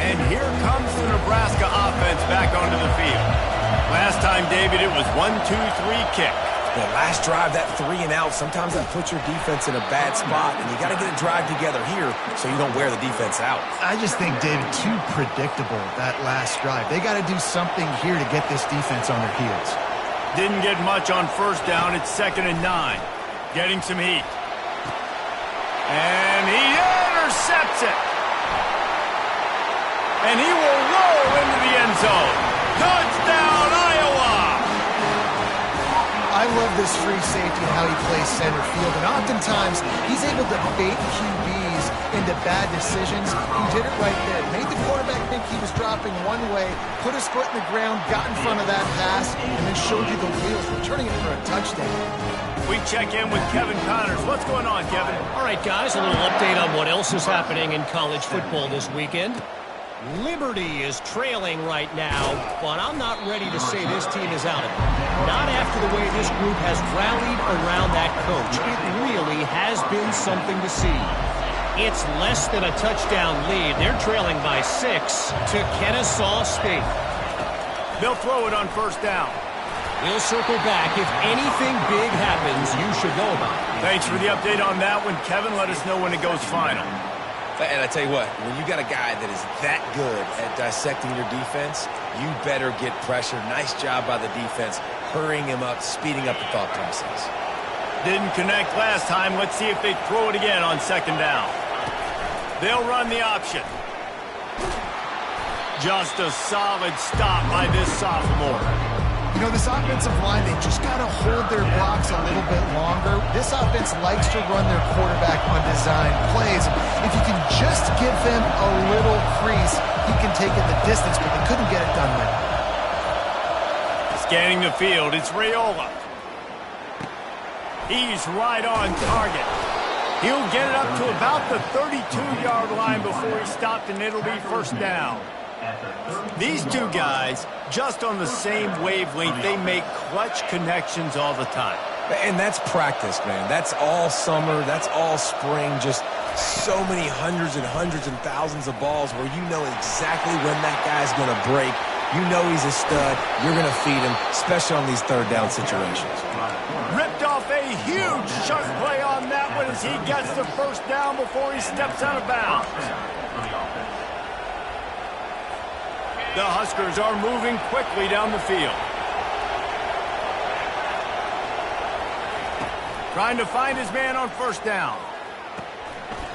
And here comes the Nebraska offense back onto the field. Last time, David, it was 1-2-3 kick. The last drive, that 3 and out, sometimes that puts your defense in a bad spot, and you got to get a drive together here so you don't wear the defense out. I just think, David, too predictable, that last drive. They got to do something here to get this defense on their heels. Didn't get much on 1st down. It's 2nd and 9. Getting some heat. And he intercepts it. And he will roll into the end I love this free safety and how he plays center field, and oftentimes he's able to bait QBs into bad decisions. He did it right there. Made the quarterback think he was dropping one way, put his foot in the ground, got in front of that pass, and then showed you the wheels, returning it for a touchdown. We check in with Kevin Connors. What's going on, Kevin? All right, guys, a little update on what else is happening in college football this weekend. Liberty is trailing right now, but I'm not ready to say this team is out of it. Not after the way this group has rallied around that coach. It really has been something to see. It's less than a touchdown lead. They're trailing by 6 to Kennesaw State. They'll throw it on first down. We'll circle back. If anything big happens, you should know about it. Thanks for the update on that one, Kevin. Let us know when it goes final. And I tell you what, when you got a guy that is that good at dissecting your defense, you better get pressure. Nice job by the defense, hurrying him up, speeding up the thought process. Didn't connect last time. Let's see if they throw it again on second down. They'll run the option. Just a solid stop by this sophomore. You know, this offensive line, they just got to hold their blocks a little bit longer. This offense likes to run their quarterback on design plays. If you can just give them a little crease, he can take it the distance, but they couldn't get it done there. Scanning the field, it's Raiola. He's right on target. He'll get it up to about the 32-yard line before he stopped, and it'll be first down. These two guys, just on the same wavelength, they make clutch connections all the time. And that's practice, man. That's all summer. That's all spring. Just so many hundreds and thousands of balls where you know exactly when that guy's going to break. You know he's a stud. You're going to feed him, especially on these third down situations. Ripped off a huge chunk play on that one as he gets the first down before he steps out of bounds. The Huskers are moving quickly down the field. Trying to find his man on first down.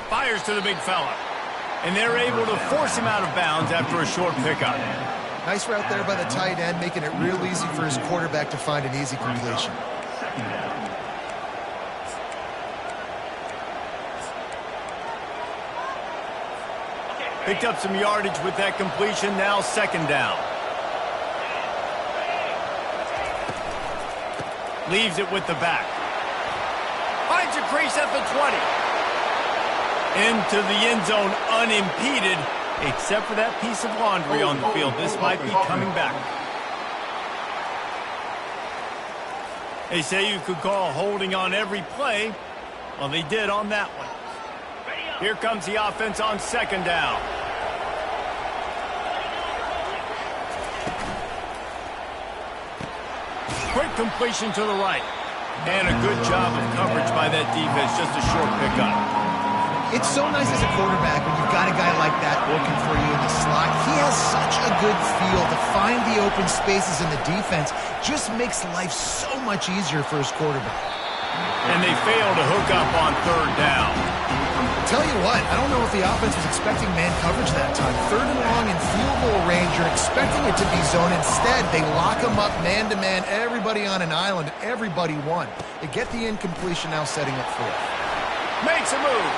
Fires to the big fella. And they're able to force him out of bounds after a short pickup. Nice route there by the tight end, making it real easy for his quarterback to find an easy completion. Picked up some yardage with that completion, now second down. Leaves it with the back. Finds a crease at the 20. Into the end zone unimpeded, except for that piece of laundry on the field. This might be coming back. They say you could call holding on every play. Well, they did on that one. Here comes the offense on second down. Quick completion to the right. And a good job of coverage by that defense. Just a short pickup. It's so nice as a quarterback when you've got a guy like that working for you in the slot. He has such a good feel to find the open spaces in the defense. Just makes life so much easier for his quarterback. And they fail to hook up on third down. Tell you what, I don't know if the offense was expecting man coverage that time. Third and long in field goal range, you're expecting it to be zone. Instead, they lock him up man-to-man, everybody on an island, everybody won. They get the incompletion, now setting up fourth. Makes a move.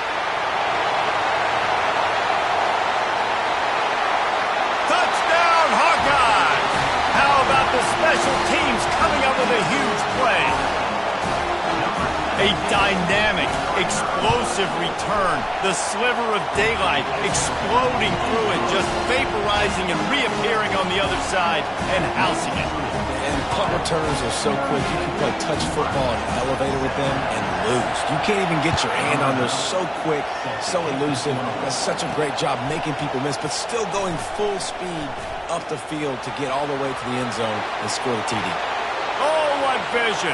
Touchdown, Hawkeyes! How about the special teams coming up with a huge play? A dynamic, explosive return. The sliver of daylight exploding through it, just vaporizing and reappearing on the other side and housing it. And punt returners are so quick. You can play touch football in an elevator with them and lose. You can't even get your hand on them. So quick, so elusive. That's such a great job making people miss, but still going full speed up the field to get all the way to the end zone and score the TD. Oh, what vision.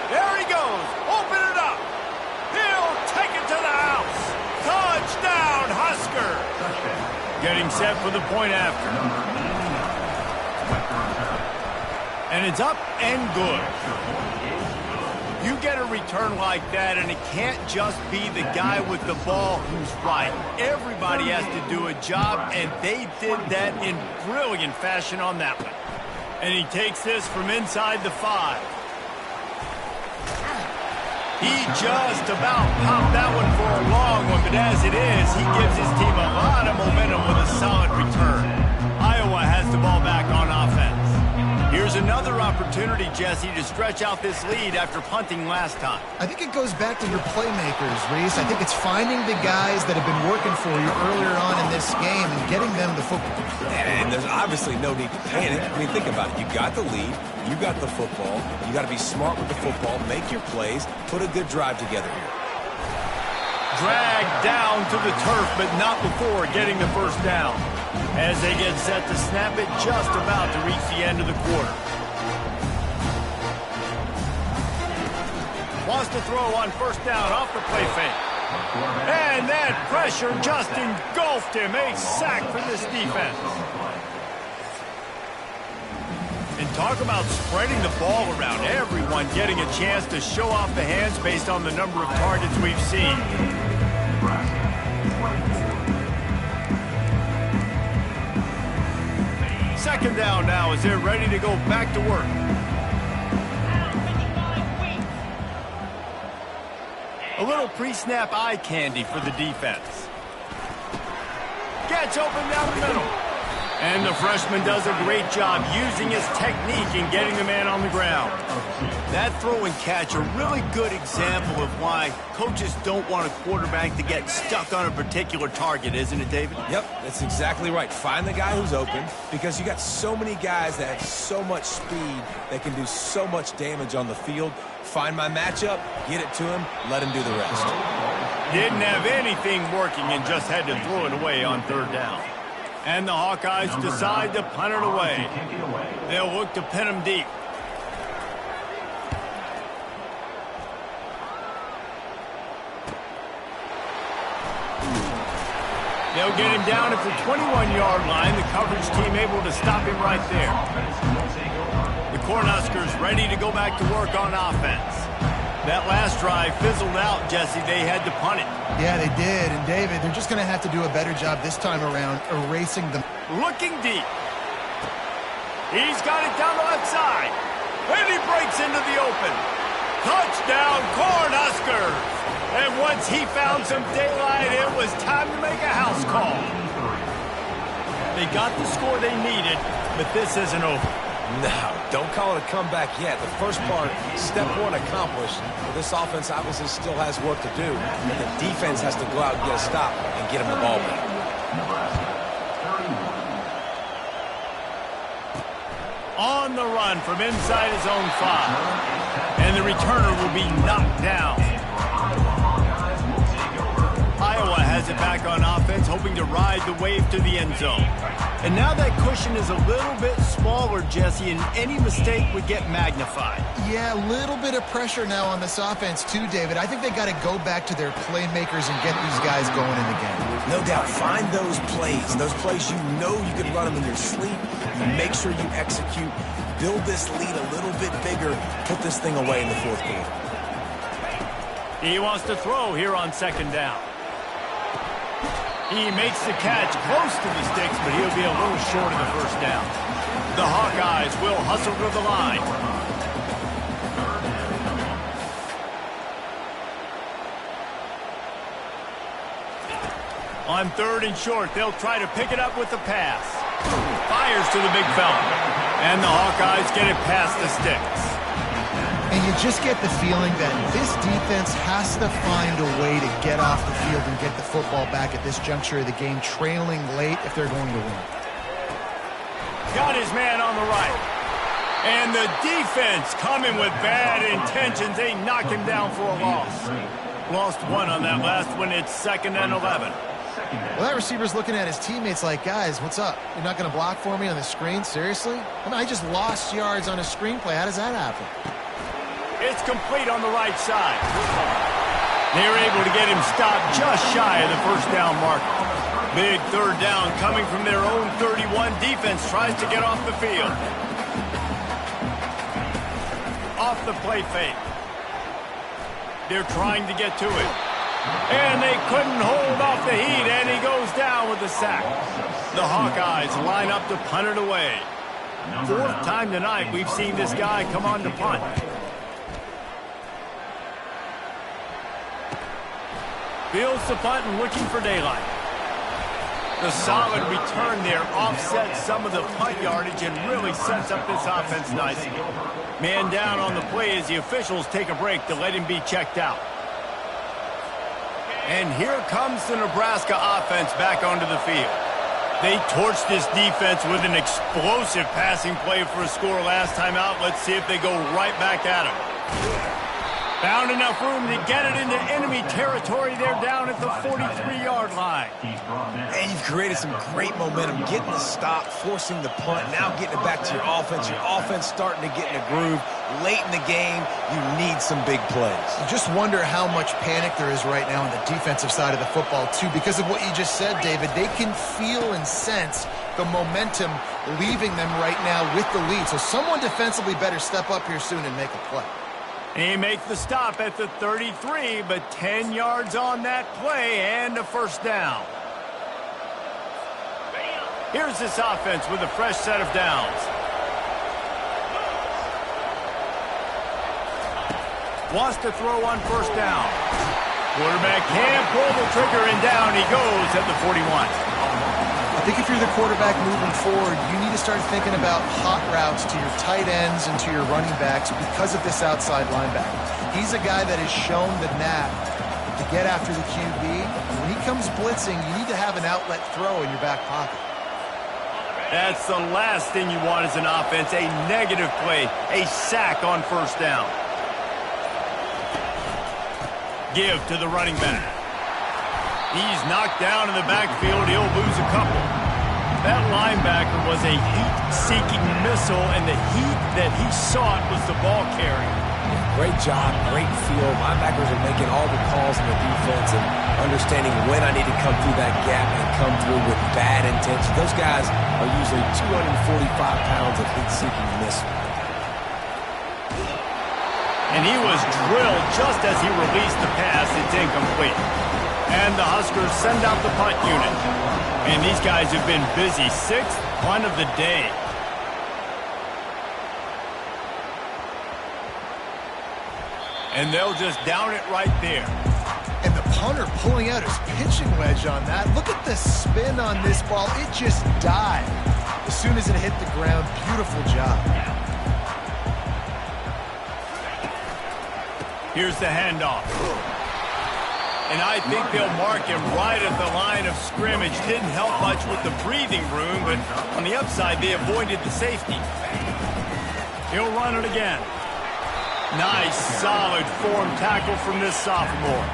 There he goes. Open it up. He'll take it to the house. Touchdown, Husker. Getting set for the point after. And it's up and good. You get a return like that, and it can't just be the guy with the ball who's right. Everybody has to do a job, and they did that in brilliant fashion on that one. And he takes this from inside the 5. He just about popped that one for a long one, but as it is, he gives his team a lot of momentum with a solid return. Iowa has the ball back on offense. Here's another opportunity, Jesse, to stretch out this lead after punting last time. I think it goes back to your playmakers, Reese. I think it's finding the guys that have been working for you earlier on in this game and getting them the football. And there's obviously no need to panic. I mean, think about it. You got the lead. You got the football. You got to be smart with the football. Make your plays. Put a good drive together here. Dragged down to the turf, but not before getting the first down. As they get set to snap it, just about to reach the end of the quarter. Wants to throw on first down off the play fake. And that pressure just engulfed him. A sack for this defense. And talk about spreading the ball around. Everyone getting a chance to show off the hands based on the number of targets we've seen. Second down now as they're ready to go back to work. A little pre-snap eye candy for the defense. Gets open down the middle. And the freshman does a great job using his technique and getting the man on the ground. That throw and catch, a really good example of why coaches don't want a quarterback to get stuck on a particular target, isn't it, David? Yep, that's exactly right. Find the guy who's open because you got so many guys that have so much speed that can do so much damage on the field. Find my matchup, get it to him, let him do the rest. Didn't have anything working and just had to throw it away on third down. And the Hawkeyes decide to punt it away. They'll look to pin him deep. They'll get him down at the 21-yard line. The coverage team able to stop him right there. The Cornhuskers ready to go back to work on offense. That last drive fizzled out, Jesse. They had to punt it. Yeah, they did. And, David, they're just going to have to do a better job this time around erasing them. Looking deep. He's got it down the left side. And he breaks into the open. Touchdown, Cornhuskers. And once he found some daylight, it was time to make a house call. They got the score they needed, but this isn't over. No, don't call it a comeback yet. The first part, step one accomplished. But this offense obviously still has work to do. And the defense has to go out and get a stop and get him the ball back. On the run from inside his own 5. And the returner will be knocked down. Iowa has it back on offense, hoping to ride the wave to the end zone. And now that cushion is a little bit smaller, Jesse, and any mistake would get magnified. Yeah, a little bit of pressure now on this offense too, David. I think they got to go back to their playmakers and get these guys going in the game. No doubt. Find those plays you know you can run them in your sleep. You make sure you execute. Build this lead a little bit bigger. Put this thing away in the fourth quarter. He wants to throw here on second down. He makes the catch close to the sticks, but he'll be a little short of the first down. The Hawkeyes will hustle to the line. On third and short, they'll try to pick it up with the pass. Fires to the big fella. And the Hawkeyes get it past the sticks. And you just get the feeling that this defense has to find a way to get off the field and get the football back at this juncture of the game, trailing late if they're going to win. Got his man on the right. And the defense coming with bad intentions. They knock him down for a loss. Lost one on that last one. It's 2nd and 11. Well, that receiver's looking at his teammates like, guys, what's up? You're not going to block for me on the screen? Seriously? I mean, I just lost yards on a screenplay. How does that happen? It's complete on the right side. They're able to get him stopped just shy of the first down marker. Big third down coming from their own 31. Defense tries to get off the field. Off the play fake. They're trying to get to it. And they couldn't hold off the heat, and he goes down with the sack. The Hawkeyes line up to punt it away. Fourth time tonight we've seen this guy come on to punt. Fields the punt and looking for daylight. The solid return there offsets some of the punt yardage and really sets up this offense nicely. Man down on the play as the officials take a break to let him be checked out. And here comes the Nebraska offense back onto the field. They torched this defense with an explosive passing play for a score last time out. Let's see if they go right back at him. Found enough room to get it into enemy territory. They're down at the 43-yard line. And you've created some great momentum, getting the stop, forcing the punt, now getting it back to your offense. Your offense starting to get in a groove. Late in the game, you need some big plays. You just wonder how much panic there is right now on the defensive side of the football, too, because of what you just said, David. They can feel and sense the momentum leaving them right now with the lead. So someone defensively better step up here soon and make a play. He makes the stop at the 33, but 10 yards on that play and a first down. Here's this offense with a fresh set of downs. Wants to throw on first down. Quarterback can pull the trigger and down he goes at the 41. I think if you're the quarterback moving forward, you need to start thinking about hot routes to your tight ends and to your running backs because of this outside linebacker. He's a guy that has shown the knack to get after the QB. When he comes blitzing, you need to have an outlet throw in your back pocket. That's the last thing you want as an offense, a negative play, a sack on first down. Give to the running back. He's knocked down in the backfield. He'll lose a couple. That linebacker was a heat-seeking missile, and the heat that he sought was the ball carrier. Yeah, great job, great feel. Linebackers are making all the calls in the defense and understanding when I need to come through that gap and come through with bad intention. Those guys are usually 245 pounds of heat-seeking missile. And he was drilled just as he released the pass. It's incomplete. And the Huskers send out the punt unit. And these guys have been busy. Sixth punt of the day. And they'll just down it right there. And the punter pulling out his pitching wedge on that. Look at the spin on this ball. It just dived as soon as it hit the ground. Beautiful job. Here's the handoff. And I think they'll mark him right at the line of scrimmage. Didn't help much with the breathing room, but on the upside, they avoided the safety. He'll run it again. Nice, solid form tackle from this sophomore.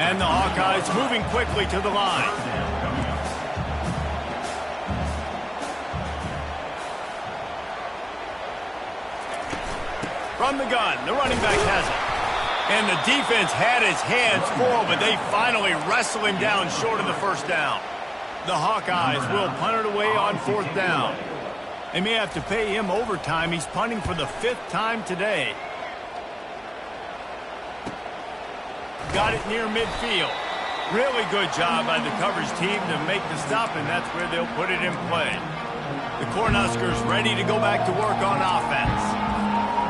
And the Hawkeyes moving quickly to the line. From the gun, the running back has it. And the defense had his hands full, but they finally wrestle him down short of the first down. The Hawkeyes will punt it away on fourth down. They may have to pay him overtime. He's punting for the 5th time today. Got it near midfield. Really good job by the coverage team to make the stop, and that's where they'll put it in play. The Cornhuskers ready to go back to work on offense.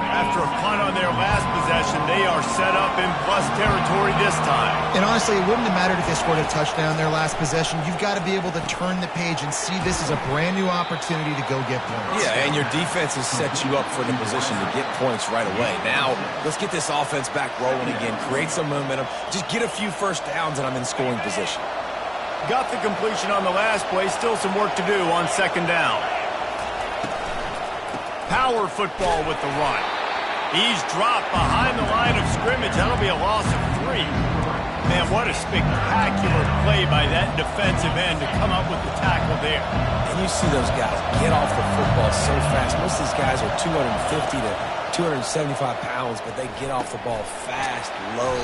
After a punt on their last possession, they are set up in plus territory this time. And honestly, it wouldn't have mattered if they scored a touchdown their last possession. You've got to be able to turn the page and see this as a brand new opportunity to go get points. Yeah, and your defense has set you up for the position to get points right away. Now, let's get this offense back rolling again, create some momentum, just get a few first downs, and I'm in scoring position. Got the completion on the last play, still some work to do on second down. Power football with the run. He's dropped behind the line of scrimmage. That'll be a loss of 3. Man, what a spectacular play by that defensive end to come up with the tackle there. And you see those guys get off the football so fast. Most of these guys are 250 to 275 pounds, but they get off the ball fast, low.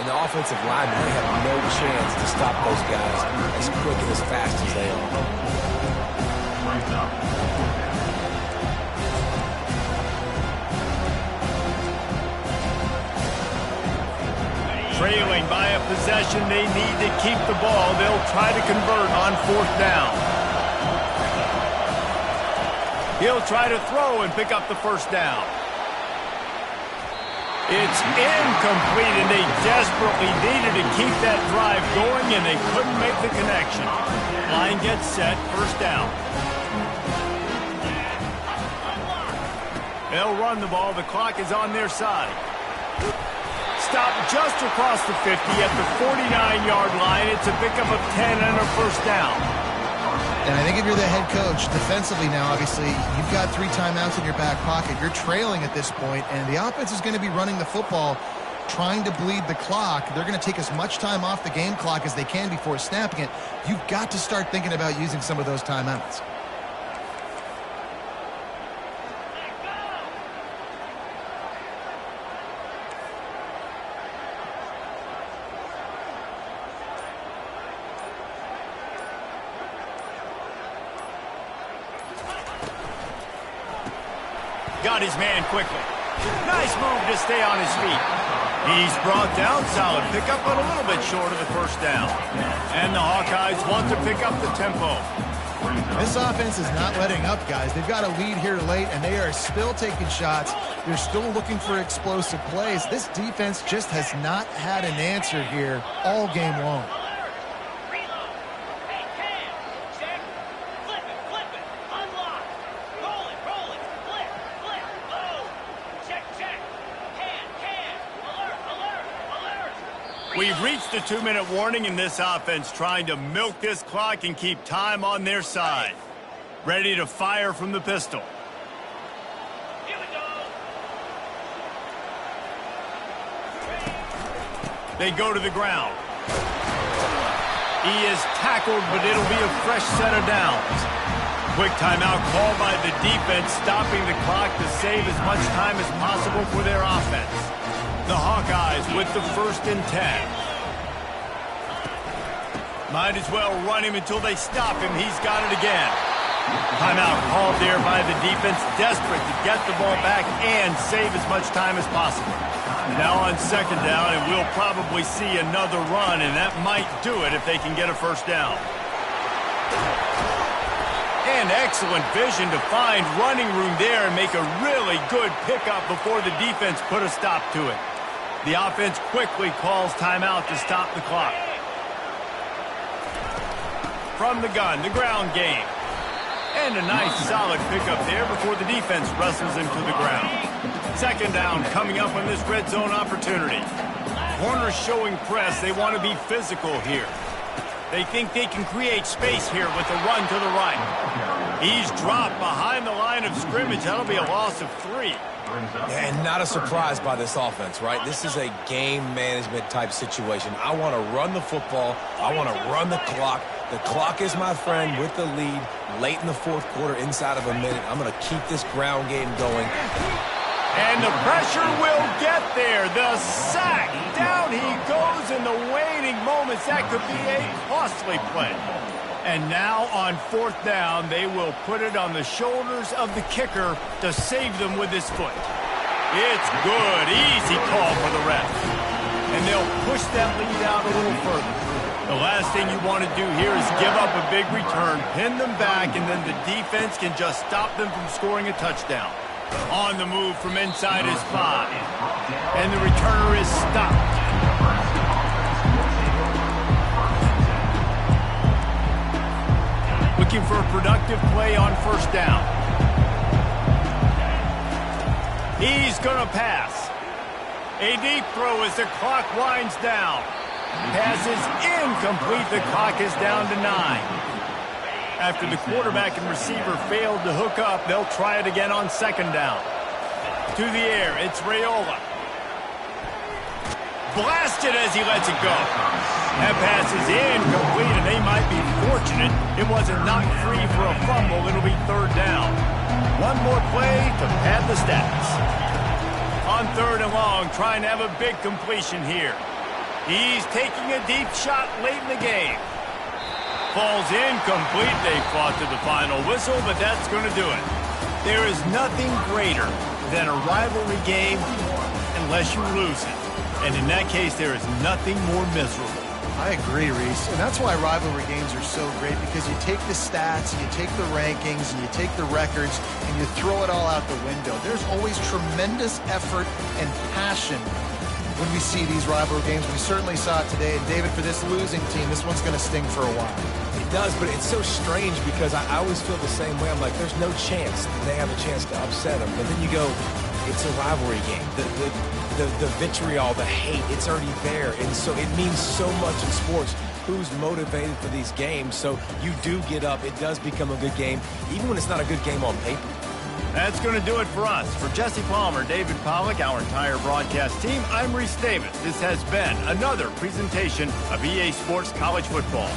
And the offensive linemen, they have no chance to stop those guys as quick and as fast as they are. Trailing by a possession, they need to keep the ball. They'll try to convert on fourth down. He'll try to throw and pick up the first down. It's incomplete, and they desperately needed to keep that drive going, and they couldn't make the connection. Line gets set, first down. They'll run the ball. The clock is on their side. Stop just across the 50 at the 49-yard line. It's a pickup of 10 and a first down. And I think if you're the head coach, defensively now, obviously, you've got 3 timeouts in your back pocket. You're trailing at this point, and the offense is going to be running the football, trying to bleed the clock. They're going to take as much time off the game clock as they can before snapping it. You've got to start thinking about using some of those timeouts. Got his man quickly. Nice move to stay on his feet. He's brought down, solid pickup, but a little bit short of the first down. And the Hawkeyes want to pick up the tempo. This offense is not letting up, guys. They've got a lead here late, and they are still taking shots. They're still looking for explosive plays. This defense just has not had an answer here all game long. We've reached the 2-minute warning in this offense, trying to milk this clock and keep time on their side. Ready to fire from the pistol. Here we go. They go to the ground. He is tackled, but it'll be a fresh set of downs. Quick timeout called by the defense, stopping the clock to save as much time as possible for their offense. The Hawkeyes with the 1st and 10. Might as well run him until they stop him. He's got it again. Timeout called there by the defense, desperate to get the ball back and save as much time as possible. Now on 2nd down, and we'll probably see another run, and that might do it if they can get a first down. And excellent vision to find running room there and make a really good pickup before the defense put a stop to it. The offense quickly calls timeout to stop the clock. From the gun, the ground game. And a nice solid pickup there before the defense wrestles him to the ground. 2nd down coming up on this red zone opportunity. Corners showing press. They want to be physical here. They think they can create space here with the run to the right. He's dropped behind the line of scrimmage. That'll be a loss of 3. And not a surprise by this offense, right? This is a game management type situation. I want to run the football. I want to run the clock. The clock is my friend with the lead late in the 4th quarter, inside of a minute. I'm going to keep this ground game going. And the pressure will get there. The sack. Down he goes in the waiting moments. That could be a costly play. And now on 4th down, they will put it on the shoulders of the kicker to save them with his foot. It's good. Easy call for the ref. And they'll push that lead out a little further. The last thing you want to do here is give up a big return, pin them back, and then the defense can just stop them from scoring a touchdown. On the move from inside his 5. And the returner is stopped. Looking for a productive play on 1st down. He's going to pass. A deep throw as the clock winds down. Pass is incomplete. The clock is down to 9. After the quarterback and receiver failed to hook up, they'll try it again on 2nd down. To the air, it's Raiola. Blasted as he lets it go. That pass is incomplete, and they might be fortunate it wasn't knocked free for a fumble. It'll be 3rd down. One more play to pad the stats. On 3rd and long, trying to have a big completion here. He's taking a deep shot late in the game. Falls incomplete. They fought to the final whistle, but that's going to do it. There is nothing greater than a rivalry game unless you lose it. And in that case, there is nothing more miserable. I agree, Reese. And that's why rivalry games are so great, because you take the stats, you take the rankings, and you take the records, and you throw it all out the window. There's always tremendous effort and passion when we see these rivalry games. We certainly saw it today. And David, for this losing team, this one's going to sting for a while. It does, but it's so strange because I always feel the same way. I'm like, there's no chance they have a chance to upset them. But then you go, it's a rivalry game. The vitriol, the hate, it's already there. And so it means so much in sports. Who's motivated for these games? So you do get up. It does become a good game, even when it's not a good game on paper. That's going to do it for us. For Jesse Palmer, David Pollack, our entire broadcast team, I'm Reese Davis. This has been another presentation of EA Sports College Football.